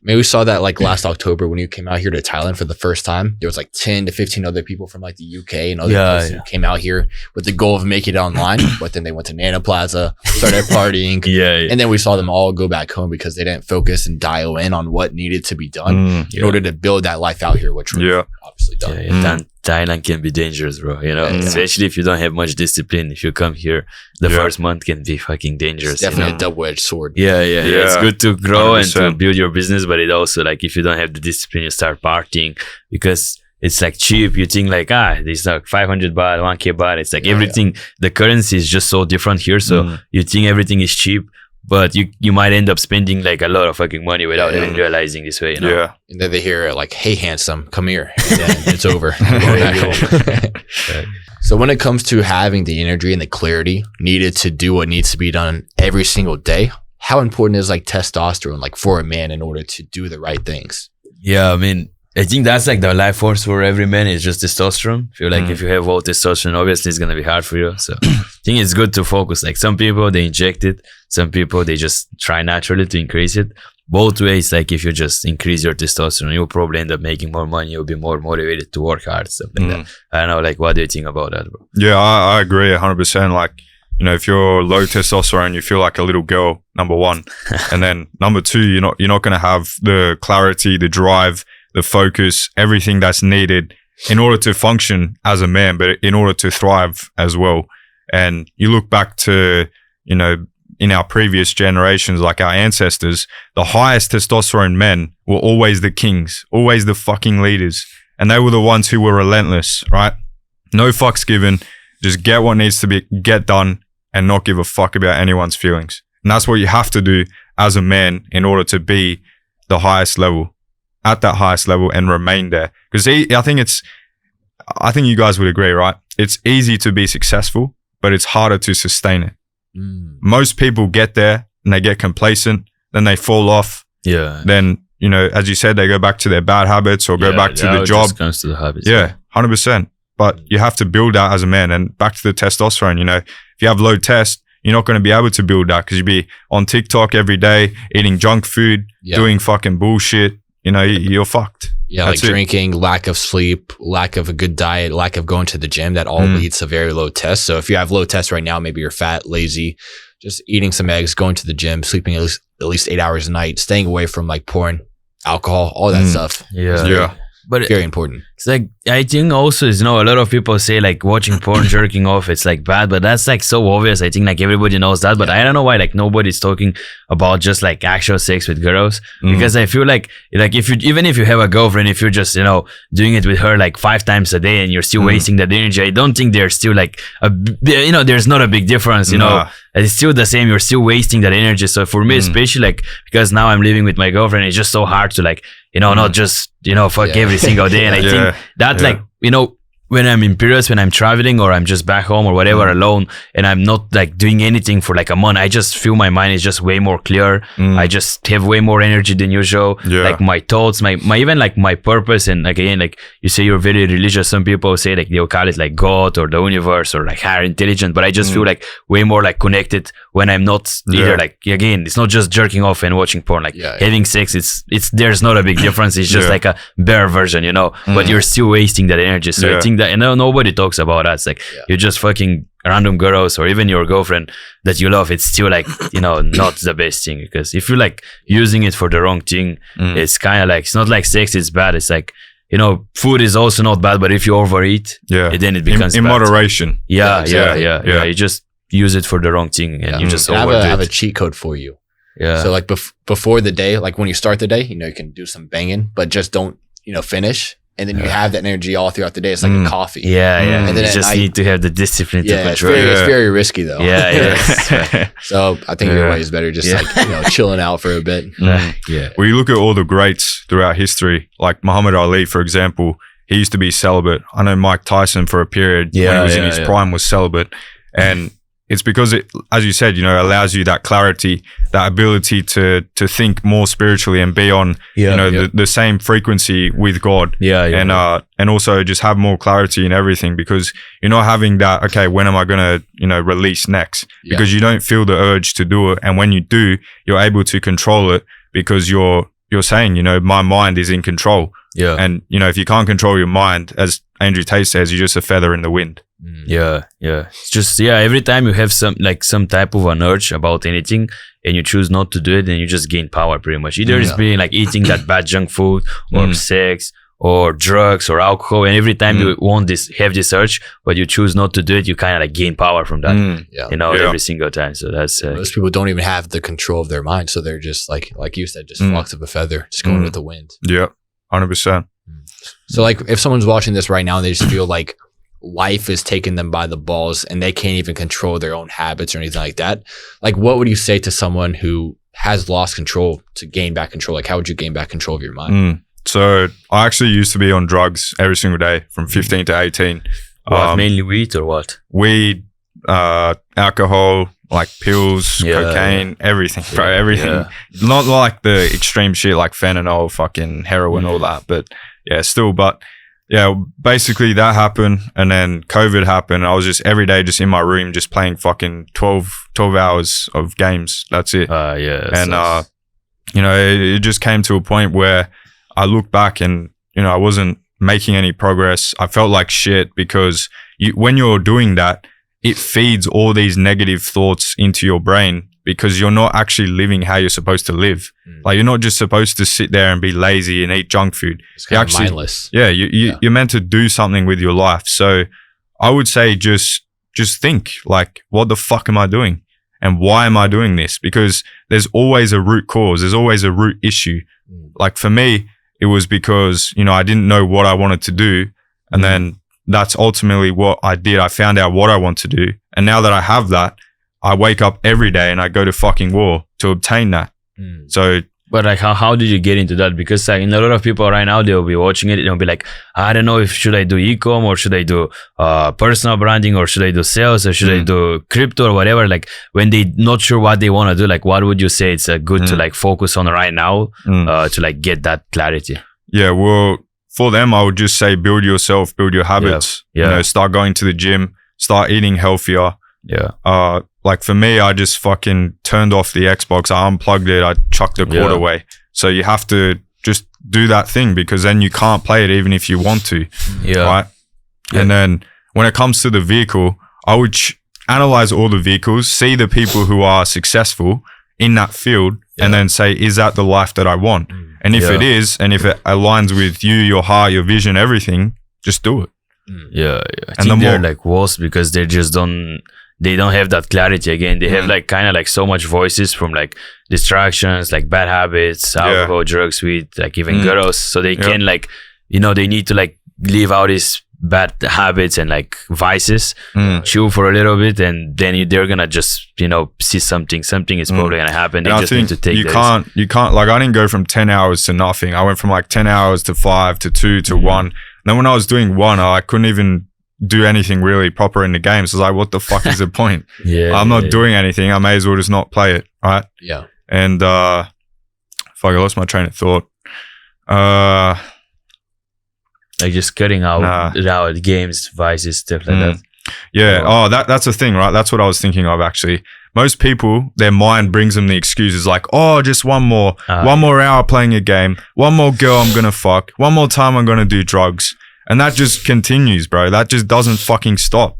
Maybe we saw that like last October when you came out here to Thailand for the first time. There was like 10 to 15 other people from like the UK and other places who came out here with the goal of making it online, but then they went to Nana Plaza, started partying, and then we saw them all go back home because they didn't focus and dial in on what needed to be done in order to build that life out here, which we've obviously done. Thailand can be dangerous, bro. You know, especially if you don't have much discipline. If you come here, the first month can be fucking dangerous. It's definitely a double-edged sword. It's good to grow 100%. And to build your business, but it also, like, if you don't have the discipline, you start partying because it's like cheap. You think like, this like 500 baht, 1k baht. It's like everything. The currency is just so different here. So you think everything is cheap, but you might end up spending like a lot of fucking money without even realizing this way, you know? And then they hear like, hey, handsome, come here. And then it's over. So when it comes to having the energy and the clarity needed to do what needs to be done every single day, how important is like testosterone, like for a man, in order to do the right things? Yeah, I mean, I think that's like the life force for every man is just testosterone. I feel like if you have low testosterone, obviously it's going to be hard for you. So I think it's good to focus. Like some people, they inject it. Some people, they just try naturally to increase it. Both ways, like if you just increase your testosterone, you'll probably end up making more money. You'll be more motivated to work hard, stuff like that. I don't know, like what do you think about that, bro? Yeah, I agree 100%. Like, you know, if you're low testosterone, you feel like a little girl, number one. And then number two, you're not going to have the clarity, the drive, the focus, everything that's needed in order to function as a man, but in order to thrive as well. And you look back to, you know, in our previous generations, like our ancestors, the highest testosterone men were always the kings, always the fucking leaders. And they were the ones who were relentless, right? No fucks given. Just get what needs to get done and not give a fuck about anyone's feelings. And that's what you have to do as a man in order to be the highest level, at that highest level, and remain there. Because I think you guys would agree, right? It's easy to be successful, but it's harder to sustain it. Most people get there and they get complacent, then they fall off. Then, you know, as you said, they go back to their bad habits or go back to the job. It just comes to the habits. 100%. but you have to build that as a man. And back to the testosterone, you know, if you have low test, you're not going to be able to build that because you'll be on TikTok every day, eating junk food, doing fucking bullshit. You know, you're fucked. Yeah, That's like drinking, lack of sleep, lack of a good diet, lack of going to the gym, that all leads to very low test. So if you have low test right now, maybe you're fat, lazy, just eating some eggs, going to the gym, sleeping at least 8 hours a night, staying away from like porn, alcohol, all that stuff. Yeah. But very important. It's like, I think also is, you know, a lot of people say like watching porn, jerking off, it's like bad, but that's like so obvious. I think like everybody knows that, but I don't know why like nobody's talking about just like actual sex with girls, because I feel like if you, even if you have a girlfriend, if you're just, you know, doing it with her like 5 times a day and you're still wasting that energy, I don't think there's still like you know, there's not a big difference, you know, it's still the same. You're still wasting that energy. So for me, especially like, because now I'm living with my girlfriend, it's just so hard to like, you know, not just, you know, fuck every single day. And I think that like, you know, when I'm in periods, when I'm traveling or I'm just back home or whatever alone, and I'm not like doing anything for like a month, I just feel my mind is just way more clear. I just have way more energy than usual. Like my thoughts, my even like my purpose. And like, again, like you say you're very religious. Some people say like they'll call it like God or the universe or like higher intelligence, but I just feel like way more like connected when I'm not either like, again, it's not just jerking off and watching porn, like having sex, it's there's not a big difference. It's just like a bare version, you know, but you're still wasting that energy. So I think that, and nobody talks about that. It's like you're just fucking random girls or even your girlfriend that you love. It's still like, you know, not the best thing, because if you're like using it for the wrong thing, it's kind of like, it's not like sex is bad. It's like, you know, food is also not bad, but if you overeat, then it becomes in bad. Moderation. Yeah. You just use it for the wrong thing and you just I overdo have a it. cheat code for you. Yeah. So like before the day, like when you start the day, you know, you can do some banging, but just don't, you know, finish. And then you have that energy all throughout the day. It's like a coffee. And then you at just night, need to have the discipline to control it's very risky though. Yeah. So I think your way is better, just like, you know, chilling out for a bit. Well, you look at all the greats throughout history, like Muhammad Ali, for example. He used to be celibate. I know Mike Tyson for a period when he was in his prime was celibate. And it's because it, as you said, you know, allows you that clarity, that ability to think more spiritually and be on, you know, the same frequency with God. And also just have more clarity in everything, because you're not having that, okay, when am I going to, you know, release next? Because you don't feel the urge to do it. And when you do, you're able to control it because you're saying, you know, my mind is in control. And, you know, if you can't control your mind, as Andrew Tate says, you're just a feather in the wind. It's just every time you have some type of an urge about anything and you choose not to do it, then you just gain power pretty much. Either it's being like eating that bad junk food or sex or drugs or alcohol, and every time you have this urge but you choose not to do it, you kind of like gain power from that. You know, every single time. So that's most people don't even have the control of their mind, so they're just like you said, just flocks of a feather, just going with the wind. 100%. So like if someone's watching this right now and they just feel like life is taking them by the balls and they can't even control their own habits or anything like that, like what would you say to someone who has lost control to gain back control? Like how would you gain back control of your mind? So I actually used to be on drugs every single day from 15 to 18. Mainly weed or what? Weed, alcohol, like pills, cocaine, everything, bro, everything. Not like the extreme shit like fentanyl, fucking heroin, all that, but still. But basically that happened, and then COVID happened. I was just every day just in my room just playing fucking 12 hours of games. That's it. And you know, it just came to a point where I look back and, you know, I wasn't making any progress. I felt like shit because when you're doing that, it feeds all these negative thoughts into your brain because you're not actually living how you're supposed to live. Like you're not just supposed to sit there and be lazy and eat junk food. It's kind of mindless. You're meant to do something with your life. So I would say just think like, what the fuck am I doing? And why am I doing this? Because there's always a root cause. There's always a root issue. Like for me, it was because, you know, I didn't know what I wanted to do. And then that's ultimately what I did. I found out what I want to do. And now that I have that, I wake up every day and I go to fucking war to obtain that. So, but like, how did you get into that? Because like, a lot of people right now, they'll be watching it and they'll be like, I don't know if should I do e-com or should I do personal branding or should I do sales or should I do crypto or whatever. Like when they not sure what they want to do, like what would you say it's good to like focus on right now to like get that clarity? Yeah, well, for them, I would just say build yourself, build your habits. Yeah. You know, start going to the gym, start eating healthier. Yeah. Like for me, I just fucking turned off the Xbox. I unplugged it. I chucked the cord away. So you have to just do that thing, because then you can't play it even if you want to. Yeah. Right. Yeah. And then when it comes to the vehicle, I would analyze all the vehicles, see the people who are successful in that field, and then say, is that the life that I want? And if it is, and if it aligns with you, your heart, your vision, everything, just do it. Yeah. I think they're like worse because they just they don't have that clarity again. They have like kind of like so much voices from like distractions, like bad habits, alcohol, drugs, weed, like even girls. So they can like, you know, they need to like leave out these bad habits and like vices, chill for a little bit, and then they're gonna just, you know, see something is probably gonna happen. They just need to take you can't like, I didn't go from 10 hours to nothing. I went from like 10 hours to 5 to 2 to 1. And then when I was doing 1, I couldn't even do anything really proper in the game. So I was like, what the fuck is the point? I'm not doing anything. I may as well just not play it, right? Yeah. And fuck, I lost my train of thought. Like just cutting out games, vices, stuff like that. Yeah. Oh, that's the thing, right? That's what I was thinking of actually. Most people, their mind brings them the excuses like, oh, just one more hour playing a game, one more girl I'm gonna fuck, one more time I'm gonna do drugs. And that just continues, bro. That just doesn't fucking stop.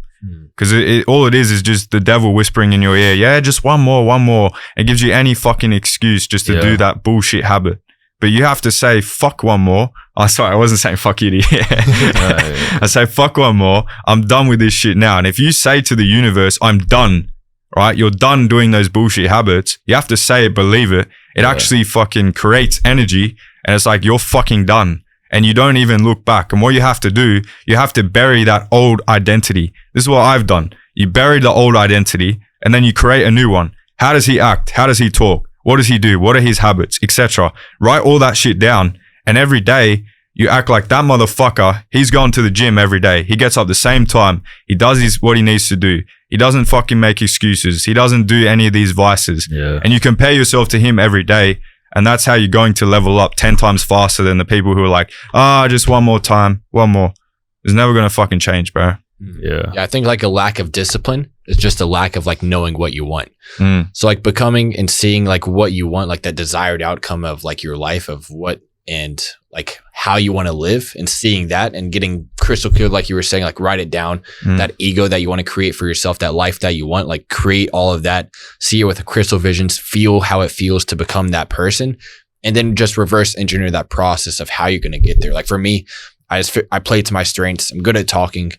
Because all it is just the devil whispering in your ear, yeah, just one more. It gives you any fucking excuse just to do that bullshit habit. But you have to say, fuck one more. Oh, sorry, I wasn't saying fuck you to you. I say, fuck one more. I'm done with this shit now. And if you say to the universe, I'm done, right? You're done doing those bullshit habits. You have to say it, believe it. It actually fucking creates energy. And it's like, you're fucking done. And you don't even look back. And what you have to do, you have to bury that old identity. This is what I've done. You bury the old identity and then you create a new one. How does he act? How does he talk? What does he do? What are his habits, etc.? Write all that shit down. And every day you act like that motherfucker. He's going to the gym every day. He gets up the same time. He does what he needs to do. He doesn't fucking make excuses. He doesn't do any of these vices. Yeah. And you compare yourself to him every day. And that's how you're going to level up 10 times faster than the people who are like, just one more time, one more. It's never going to fucking change, bro. Yeah. I think like a lack of discipline is just a lack of like knowing what you want. So like becoming and seeing like what you want, like that desired outcome of like your life of what and like how you want to live, and seeing that and getting crystal clear, like you were saying, like write it down, that ego that you want to create for yourself, that life that you want, like create all of that, see it with a crystal visions, feel how it feels to become that person, and then just reverse engineer that process of how you're going to get there. Like for me, I played to my strengths. I'm good at talking,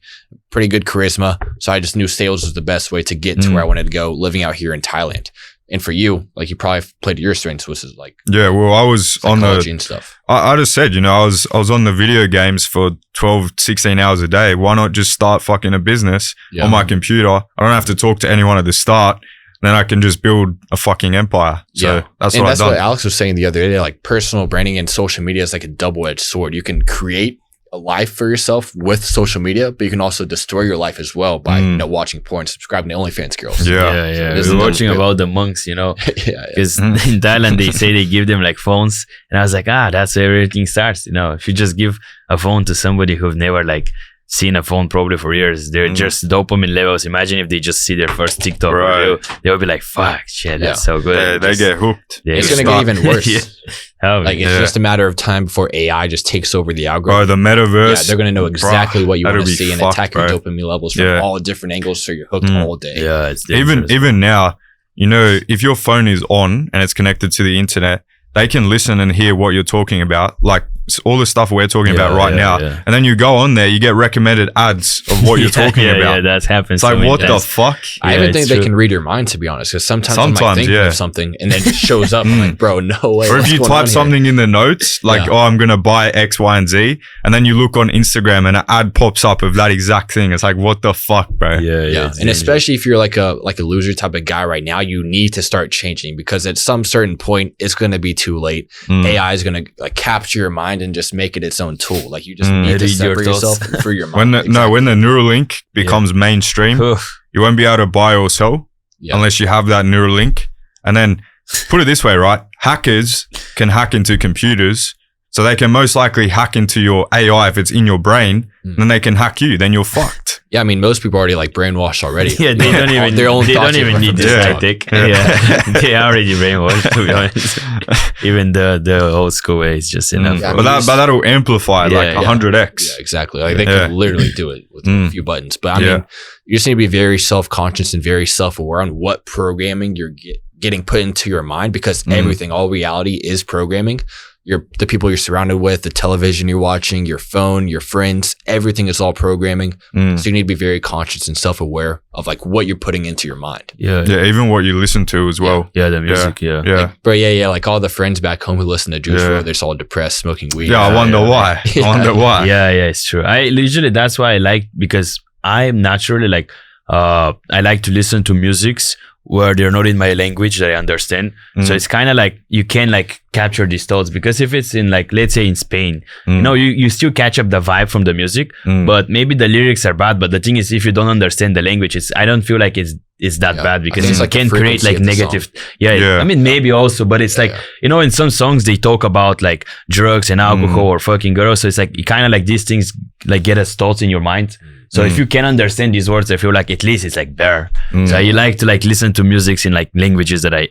pretty good charisma. So I just knew sales was the best way to get to where I wanted to go, living out here in Thailand. And for you, like you probably played to your strengths, which is like I was on the and stuff. I just said, I was on the video games for 12, 16 hours a day. Why not just start fucking a business on my computer? I don't have to talk to anyone at the start. Then I can just build a fucking empire. So that's what I've done. What Alex was saying the other day. Like personal branding and social media is like a double-edged sword. You can create a life for yourself with social media, but you can also destroy your life as well by watching porn, subscribing to OnlyFans girls. Yeah. We were watching about the monks, because in Thailand they say they give them like phones, and I was like, that's where everything starts. If you just give a phone to somebody who've never like seen a phone probably for years, they're just dopamine levels. Imagine if they just see their first TikTok review, they'll be like, fuck, shit, that's so good. Yeah, they get hooked. It's going to get even worse. It's just a matter of time before AI just takes over the algorithm. Bro, the metaverse. Yeah, they're going to know exactly what you want to see and attack your bro. dopamine levels from all different angles, so you're hooked all day. Yeah, it's even now, if your phone is on and it's connected to the internet, they can listen and hear what you're talking about, like all the stuff we're talking about right now. And then you go on there, you get recommended ads of what you're talking about. Yeah, that's happened. It's like, what the fuck? I even think they can read your mind, to be honest, because sometimes I might think of something and then it shows up. I'm like, bro, no way. Or if you type something in the notes, like, I'm going to buy X, Y, and Z, and then you look on Instagram and an ad pops up of that exact thing. It's like, what the fuck, bro? Yeah. And especially if you're like a loser type of guy right now, you need to start changing, because at some certain point, it's going to be too late. AI is going to like capture your mind and just make it its own tool. Like you just need to separate yourself for your mind. When the Neuralink becomes mainstream, you won't be able to buy or sell unless you have that Neuralink. And then put it this way, right? Hackers can hack into computers So they can most likely hack into your AI if it's in your brain, then they can hack you. Then you're fucked. Yeah, I mean, most people are already like brainwashed already. Yeah, they don't even Their own they thoughts don't even are need from this TikTok. tactic. Yeah, they are already brainwashed, to be honest. Even the old school way is just enough. Yeah, I But mean, that'll amplify Yeah, like yeah. 100x. Yeah, exactly. Like they Yeah. can literally do it with a few buttons. But I Yeah. mean, you just need to be very self-conscious and very self-aware on what programming you're getting put into your mind, because everything, all reality is programming. The people you're surrounded with, the television you're watching, your phone, your friends, everything is all programming. So you need to be very conscious and self-aware of like what you're putting into your mind. Yeah, Yeah, even what you listen to as well. yeah, the music. Yeah, Yeah. But yeah, like all the friends back home who listen to Juice Yeah. WRLD, they're just all depressed, smoking weed. Yeah, I wonder yeah. why. Yeah. I wonder why. yeah, it's true. I usually that's why I like, because I'm naturally like I like to listen to musics where they're not in my language that I understand. So it's kind of like you can like capture these thoughts, because if it's in like, let's say in Spain, you know, you still catch up the vibe from the music, but maybe the lyrics are bad. But the thing is, if you don't understand the language, I don't feel like it's that Yeah. bad, I because think it's you like the can create frequency like of the negative. song. Yeah. I mean, maybe also, but it's like, you know, in some songs they talk about like drugs and alcohol or fucking girls. So it's like kind of like these things like get as thoughts in your mind. So if you can understand these words, I feel like at least it's like there. So I like to like listen to music in like languages that I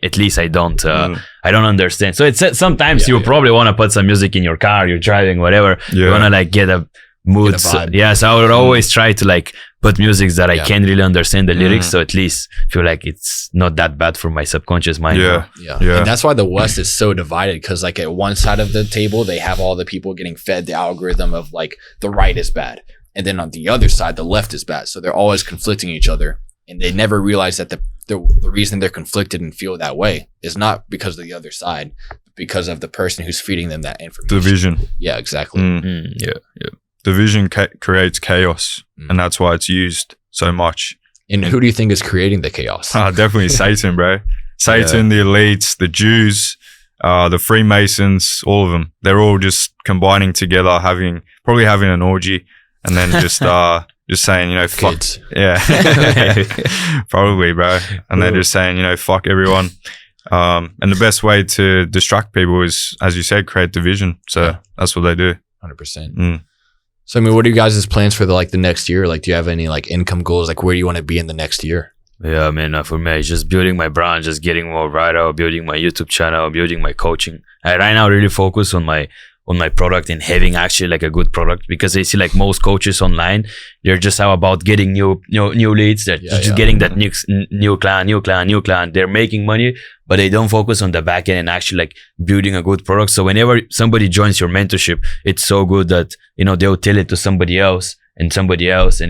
don't understand. So it's sometimes you probably want to put some music in your car, you're driving, whatever. You want to like get a mood. Get a vibe. Yeah. So I would always try to like put music that I can really understand the lyrics. So at least feel like it's not that bad for my subconscious mind. Yeah. Yeah. And that's why the West is so divided, because like at one side of the table, they have all the people getting fed the algorithm of like the right is bad. And then on the other side, the left is bad. So they're always conflicting each other. And they never realize that the reason they're conflicted and feel that way is not because of the other side, but because of the person who's feeding them that information. Division. Yeah, exactly. Yeah. Division creates chaos, and that's why it's used so much. And who do you think is creating the chaos? Definitely Satan, bro. Satan, the elites, the Jews, the Freemasons, all of them. They're all just combining together, probably having an orgy, and then just saying, you know, fuck. Kids. Yeah. Probably, bro. And they're just saying, you know, fuck everyone. And the best way to distract people is, as you said, create division. So that's what they do. 100%. So, I mean, what are you guys' plans for the next year? Like, do you have any like income goals? Like, where do you want to be in the next year? Yeah, man. For me, it's just building my brand, just getting more viral, building my YouTube channel, building my coaching. I right now really focus on my product and having actually like a good product, because I see like most coaches online, they're just how about getting new leads. They're just getting that new client. They're making money, but they don't focus on the back end and actually like building a good product. So whenever somebody joins your mentorship, it's so good that, you know, they'll tell it to somebody else, and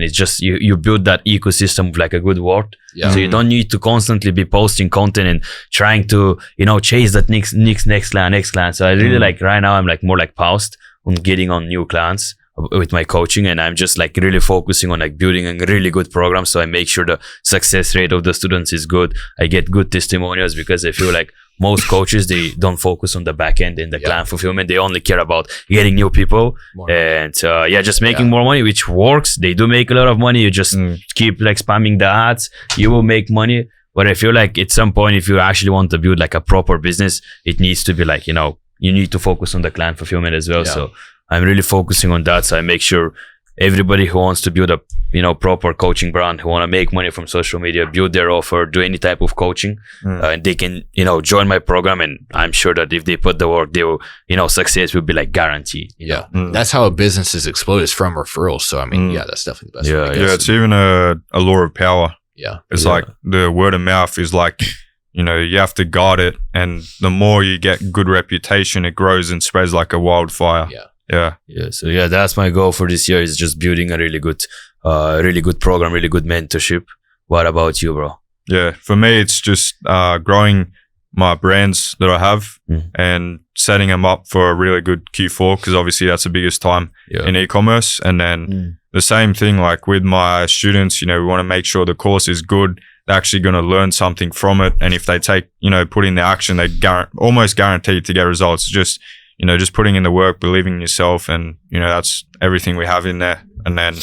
it's just you build that ecosystem of like a good word. So you don't need to constantly be posting content and trying to, you know, chase that next client. So I really like right now I'm like more like paused on getting on new clients with my coaching, and I'm just like really focusing on like building a really good program. So I make sure the success rate of the students is good. I get good testimonials, because I feel like most coaches, they don't focus on the back end and the client fulfillment. They only care about getting new people and just making more money, which works. They do make a lot of money. You just keep like spamming the ads, you will make money. But I feel like at some point, if you actually want to build like a proper business, it needs to be like, you know, you need to focus on the client fulfillment as well. So I'm really focusing on that. So I make sure everybody who wants to build a, you know, proper coaching brand, who want to make money from social media, build their offer, do any type of coaching, and they can, you know, join my program. And I'm sure that if they put the work, they will, you know, success will be like guaranteed. Yeah. That's how a business is exploded, is from referrals. So, I mean, that's definitely the best way. Yeah, it's even a law of power. Yeah. It's like the word of mouth is like, you know, you have to guard it. And the more you get good reputation, it grows and spreads like a wildfire. Yeah. So that's my goal for this year, is just building a really good program, really good mentorship. What about you, bro? Yeah, for me, it's just growing my brands that I have and setting them up for a really good Q4, because obviously that's the biggest time in e-commerce. And then the same thing, like with my students, you know, we want to make sure the course is good. They're actually going to learn something from it. And if they take, you know, put in the action, they almost guaranteed to get results. Just, you know, just putting in the work, believing in yourself, and, you know, that's everything we have in there. And then,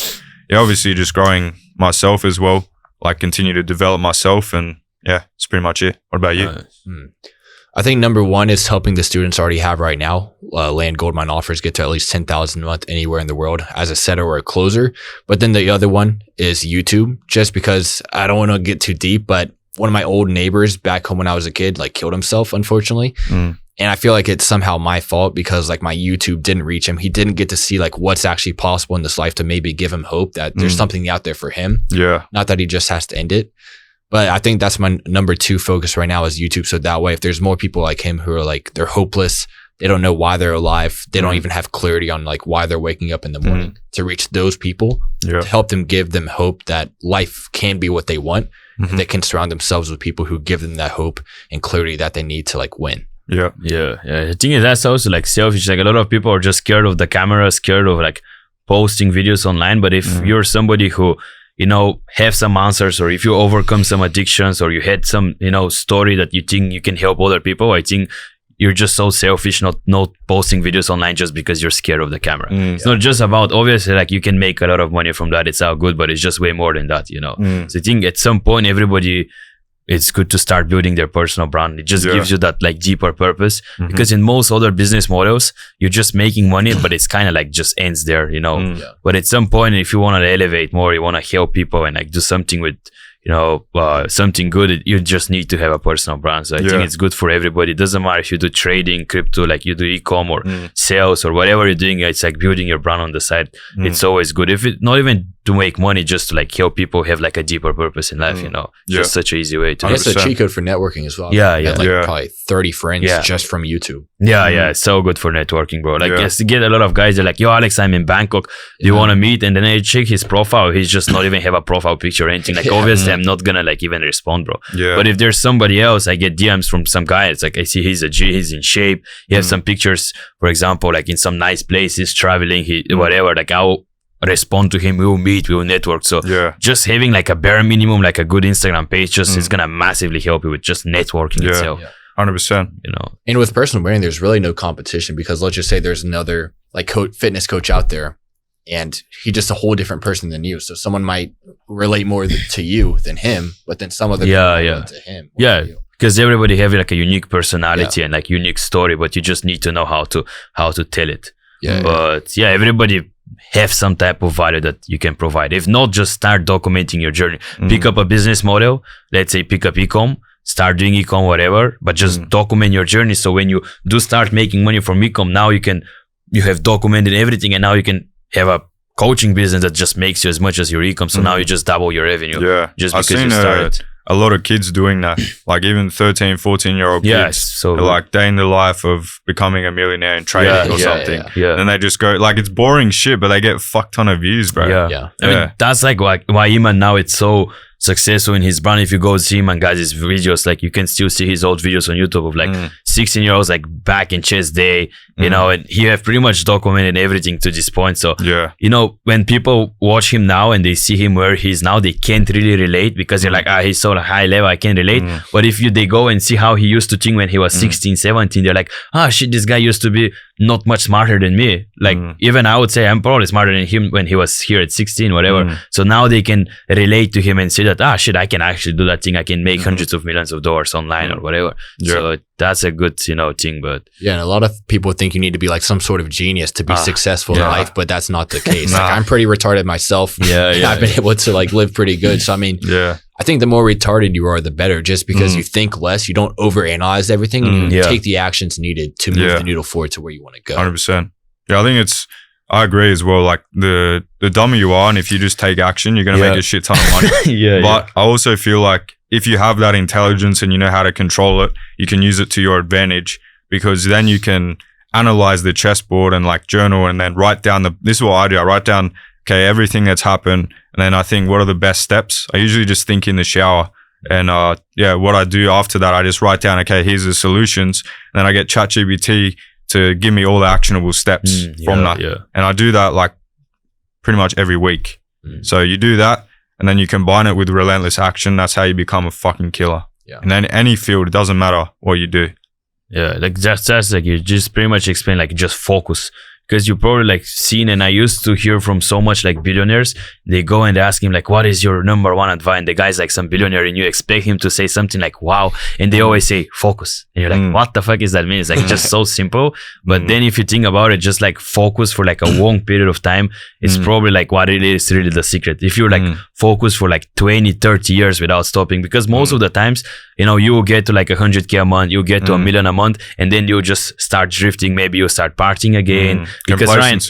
obviously just growing myself as well, like continue to develop myself, and it's pretty much it. What about you? I think number one is helping the students already have right now land gold mine offers, get to at least 10,000 a month anywhere in the world as a setter or a closer. But then the other one is YouTube, just because I don't want to get too deep, but one of my old neighbors back home when I was a kid, like killed himself, unfortunately. And I feel like it's somehow my fault because like my YouTube didn't reach him. He didn't get to see like what's actually possible in this life to maybe give him hope that there's something out there for him. Yeah. Not that he just has to end it. But I think that's my number two focus right now is YouTube. So that way, if there's more people like him who are like, they're hopeless, they don't know why they're alive, they don't even have clarity on like why they're waking up in the morning, to reach those people, to help them, give them hope that life can be what they want. And they can surround themselves with people who give them that hope and clarity that they need to like win. Yeah. I think that's also like selfish. Like a lot of people are just scared of the camera, scared of like posting videos online. But if you're somebody who, you know, have some answers, or if you overcome some addictions, or you had some, you know, story that you think you can help other people, I think you're just so selfish not posting videos online just because you're scared of the camera. It's not just about, obviously, like you can make a lot of money from that, it's all good, but it's just way more than that, you know. So I think at some point everybody, it's good to start building their personal brand. It just gives you that like deeper purpose, because in most other business models, you're just making money, but it's kind of like just ends there, you know. But at some point, if you want to elevate more, you want to help people and like do something with, you know, something good, you just need to have a personal brand. So I think it's good for everybody. It doesn't matter if you do trading, crypto, like you do e-com or sales or whatever you're doing, it's like building your brand on the side. It's always good. If it not even to make money, just to like help people have like a deeper purpose in life, you know. Just such an easy way to. And it's a cheat code for networking as well. Yeah. Like probably 30 friends just from YouTube. Yeah, it's so good for networking, bro. Like, yes, you get a lot of guys, they're like, yo, Alex, I'm in Bangkok. Do you want to meet? And then I check his profile. He's just not even have a profile picture or anything. Like, obviously, I'm not gonna like even respond, bro. But if there's somebody else, I get DMs from some guy. It's like, I see he's a G, he's in shape. He has some pictures, for example, like in some nice places, traveling, whatever. Like, I'll respond to him, we'll meet, we'll network. So just having like a bare minimum, like a good Instagram page, just is gonna massively help you with just networking itself. 100%. You know, and with personal branding, there's really no competition, because let's just say there's another like fitness coach out there, and he's just a whole different person than you. So someone might relate more to you than him, but then some other people relate to him. Because everybody have like a unique personality and like unique story, but you just need to know how to tell it. But everybody have some type of value that you can provide. If not, just start documenting your journey. Pick up a business model. Let's say pick up e-com. Start doing e-com, whatever, but just document your journey. So when you do start making money from e-com, now you have documented everything, and now you can have a coaching business that just makes you as much as your e-com. So now you just double your revenue. Just because you started. A lot of kids doing that, like even 13, 14-year-old kids, so like day in the life of becoming a millionaire in trading or something. And they just go, like, it's boring shit, but they get fuck ton of views, bro. I mean, that's like why Iman now it's so successful in his brand. If you go see him and guys, his videos, like you can still see his old videos on YouTube of like 16-year-olds like back in chess day, you know, and he have pretty much documented everything to this point. So you know, when people watch him now and they see him where he's now, they can't really relate, because they're like, he's so high level, I can't relate. But if they go and see how he used to think when he was 16, 17, they're like, shit, this guy used to be not much smarter than me. Like even I would say I'm probably smarter than him when he was here at 16, whatever. So now they can relate to him and say that, shit, I can actually do that thing. I can make hundreds of millions of dollars online or whatever. So that's a good, you know, thing. But and a lot of people think you need to be like some sort of genius to be successful in life, but that's not the case. Like I'm pretty retarded myself. I've been able to like live pretty good. So I mean, I think the more retarded you are, the better, just because you think less, you don't overanalyze everything, and you take the actions needed to move the needle forward to where you want to go. 100%. Yeah, I think I agree as well. Like the dumber you are, and if you just take action, you're going to make a shit ton of money. But I also feel like if you have that intelligence and you know how to control it, you can use it to your advantage, because then you can analyze the chessboard and like journal, and then write down this is what I do. I write down, okay, everything that's happened. And then I think, what are the best steps? I usually just think in the shower. And what I do after that, I just write down, okay, here's the solutions. And then I get ChatGPT to give me all the actionable steps from that. And I do that like pretty much every week. So you do that, and then you combine it with relentless action. That's how you become a fucking killer. And then any field, it doesn't matter what you do. Like that's like you just pretty much explain, like just focus. because you probably like seen, and I used to hear from so much like billionaires, they go and ask him like, what is your number one advice? And the guy's like some billionaire, and you expect him to say something like, wow. And they always say, focus. And you're like, what the fuck is that mean? It's like just so simple. But then if you think about it, just like focus for like a long period of time, it's probably like what it is really the secret. If you're like focus for like 20, 30 years without stopping, because most of the times, you know, you will get to like 100K a month, you get to $1 million a month, and then you just start drifting. Maybe you start partying again. Because Ryan,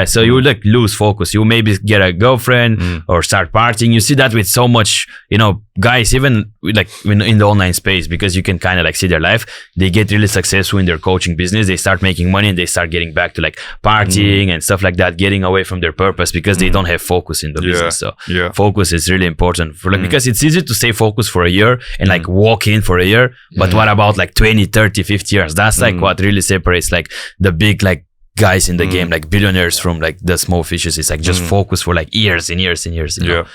so you like lose focus. You maybe get a girlfriend or start partying. You see that with so much, you know, guys, even like in the online space, because you can kind of like see their life. They get really successful in their coaching business. They start making money and they start getting back to like partying and stuff like that, getting away from their purpose because they don't have focus in the business. So focus is really important for like, because it's easy to stay focused for a year and like walk in for a year. But what about like 20, 30, 50 years? That's like what really separates like the big like guys in the game, like billionaires from like the small fishes. Is like just focus for like years and years and years. You know?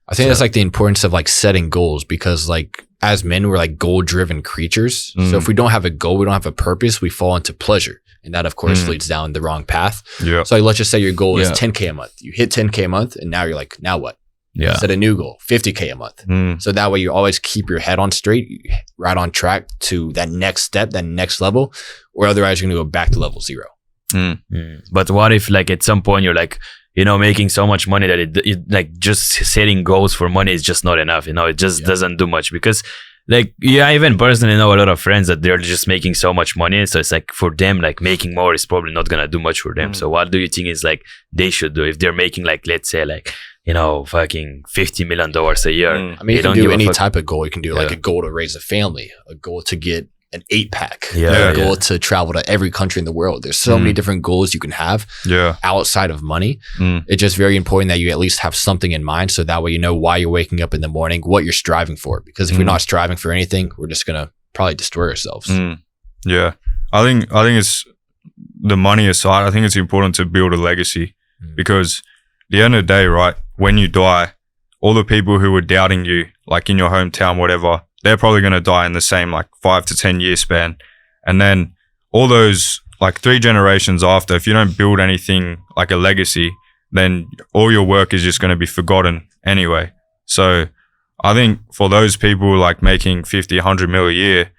I think that's like the importance of like setting goals, because like as men, we're like goal driven creatures. So if we don't have a goal, we don't have a purpose, we fall into pleasure. And that of course leads down the wrong path. So like, let's just say your goal is 10K a month. You hit 10K a month and now you're like, now what? Set a new goal, 50K a month. So that way you always keep your head on straight, right on track to that next step, that next level, or otherwise you're going to go back to level 0. But what if like at some point you're like, you know, making so much money that it like just setting goals for money is just not enough. You know, it just doesn't do much, because like, I even personally know a lot of friends that they're just making so much money. So it's like for them, like making more is probably not going to do much for them. So what do you think is like they should do if they're making like, let's say like, you know, fucking $50 million a year? I mean, you can do any type of goal. You can do like a goal to raise a family, a goal to get an 8-pack, a goal to travel to every country in the world. There's so many different goals you can have outside of money. It's just very important that you at least have something in mind, so that way you know why you're waking up in the morning, what you're striving for. Because if we're not striving for anything, we're just gonna probably destroy ourselves. I think it's the money aside. I think it's important to build a legacy, because at the end of the day, right, when you die, all the people who were doubting you, like in your hometown, whatever, they're probably going to die in the same like 5 to 10 year span. And then all those like 3 generations after, if you don't build anything like a legacy, then all your work is just going to be forgotten anyway. So I think for those people like making 50, 100 mil a year,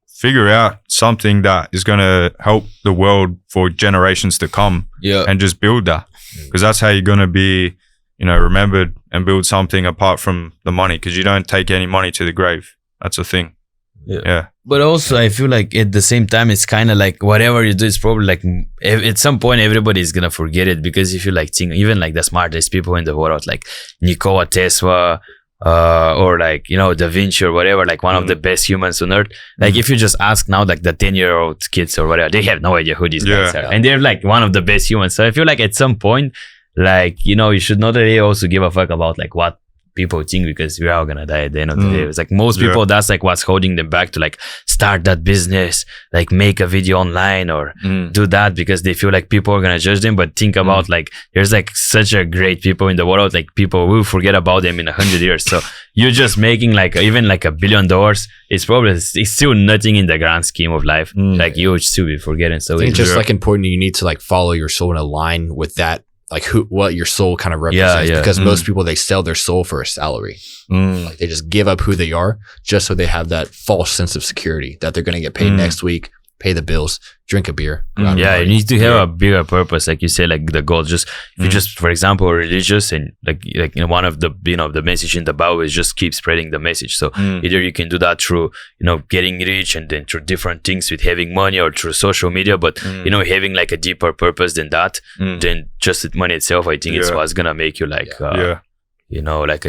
figure out something that is going to help the world for generations to come and just build that. Because that's how you're going to be, you know, remembered and build something apart from the money, because you don't take any money to the grave. That's a thing. But also I feel like at the same time, it's kind of like whatever you do is probably like at some point everybody is gonna forget it, because if you like think even like the smartest people in the world, like Nikola Tesla or like, you know, Da Vinci or whatever, like one of the best humans on earth, like if you just ask now like the 10-year-old kids or whatever, they have no idea who these guys are, and they're like one of the best humans. So I feel like at some point, like, you know, you should not really also give a fuck about like what people think, because we're all gonna die at the end of the day. It's like most people, that's like what's holding them back to like start that business, like make a video online or do that, because they feel like people are gonna judge them. But think about like there's like such a great people in the world, like people will forget about them in 100 years. So you're just making like even like $1 billion, it's still nothing in the grand scheme of life. Like you would still be forgetting. So I think it's just like important, you need to like follow your soul and align with that, like what your soul kind of represents. Because most people, they sell their soul for a salary. Like they just give up who they are just so they have that false sense of security that they're going to get paid next week, pay the bills, drink a beer. You need to have a bigger purpose, like you say, like the goal. Just if you just, for example, are religious, and like you know, one of the, you know, the message in the Bible is just keep spreading the message. So either you can do that through, you know, getting rich, and then through different things with having money, or through social media. But you know, having like a deeper purpose than that, than just the money itself, I think it's what's gonna make you like you know, like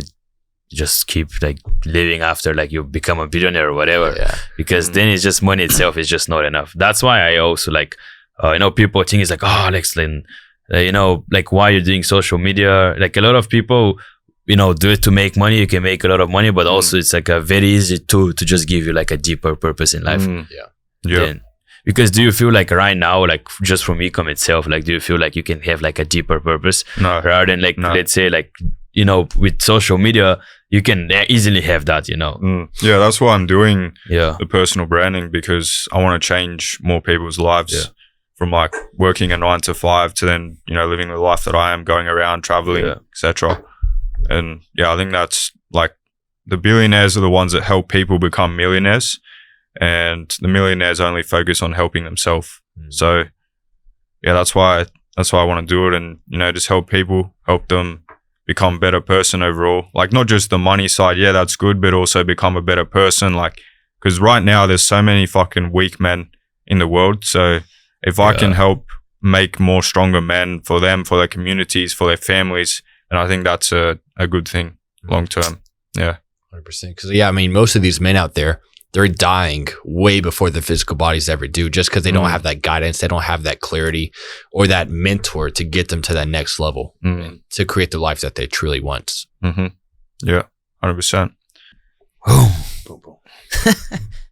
just keep like living after like you become a billionaire or whatever, because then it's just money itself is just not enough. That's why I also like you know, people think it's like, oh, Alex, you know, like why you're doing social media. Like a lot of people, you know, do it to make money. You can make a lot of money, but also it's like a very easy tool to just give you like a deeper purpose in life. Because do you feel like right now, like just from ecom itself, like do you feel like you can have like a deeper purpose rather than like let's say like, you know, with social media you can easily have that, you know? That's why I'm doing the personal branding, because I want to change more people's lives from like working a 9 to 5 to then, you know, living the life that I am, going around, traveling, etc. And yeah, I think that's like the billionaires are the ones that help people become millionaires, and the millionaires only focus on helping themselves. So yeah, that's why I want to do it, and, you know, just help people, help them become a better person overall. Like, not just the money side, yeah, that's good, but also become a better person. Like, because right now there's so many fucking weak men in the world. So if I can help make more stronger men for them, for their communities, for their families, and I think that's a good thing long term. Yeah. 100%. Because, yeah, I mean, most of these men out there, they're dying way before their physical bodies ever do, just because they don't have that guidance, they don't have that clarity or that mentor to get them to that next level and to create the life that they truly want. Yeah, 100%. Boom, boom.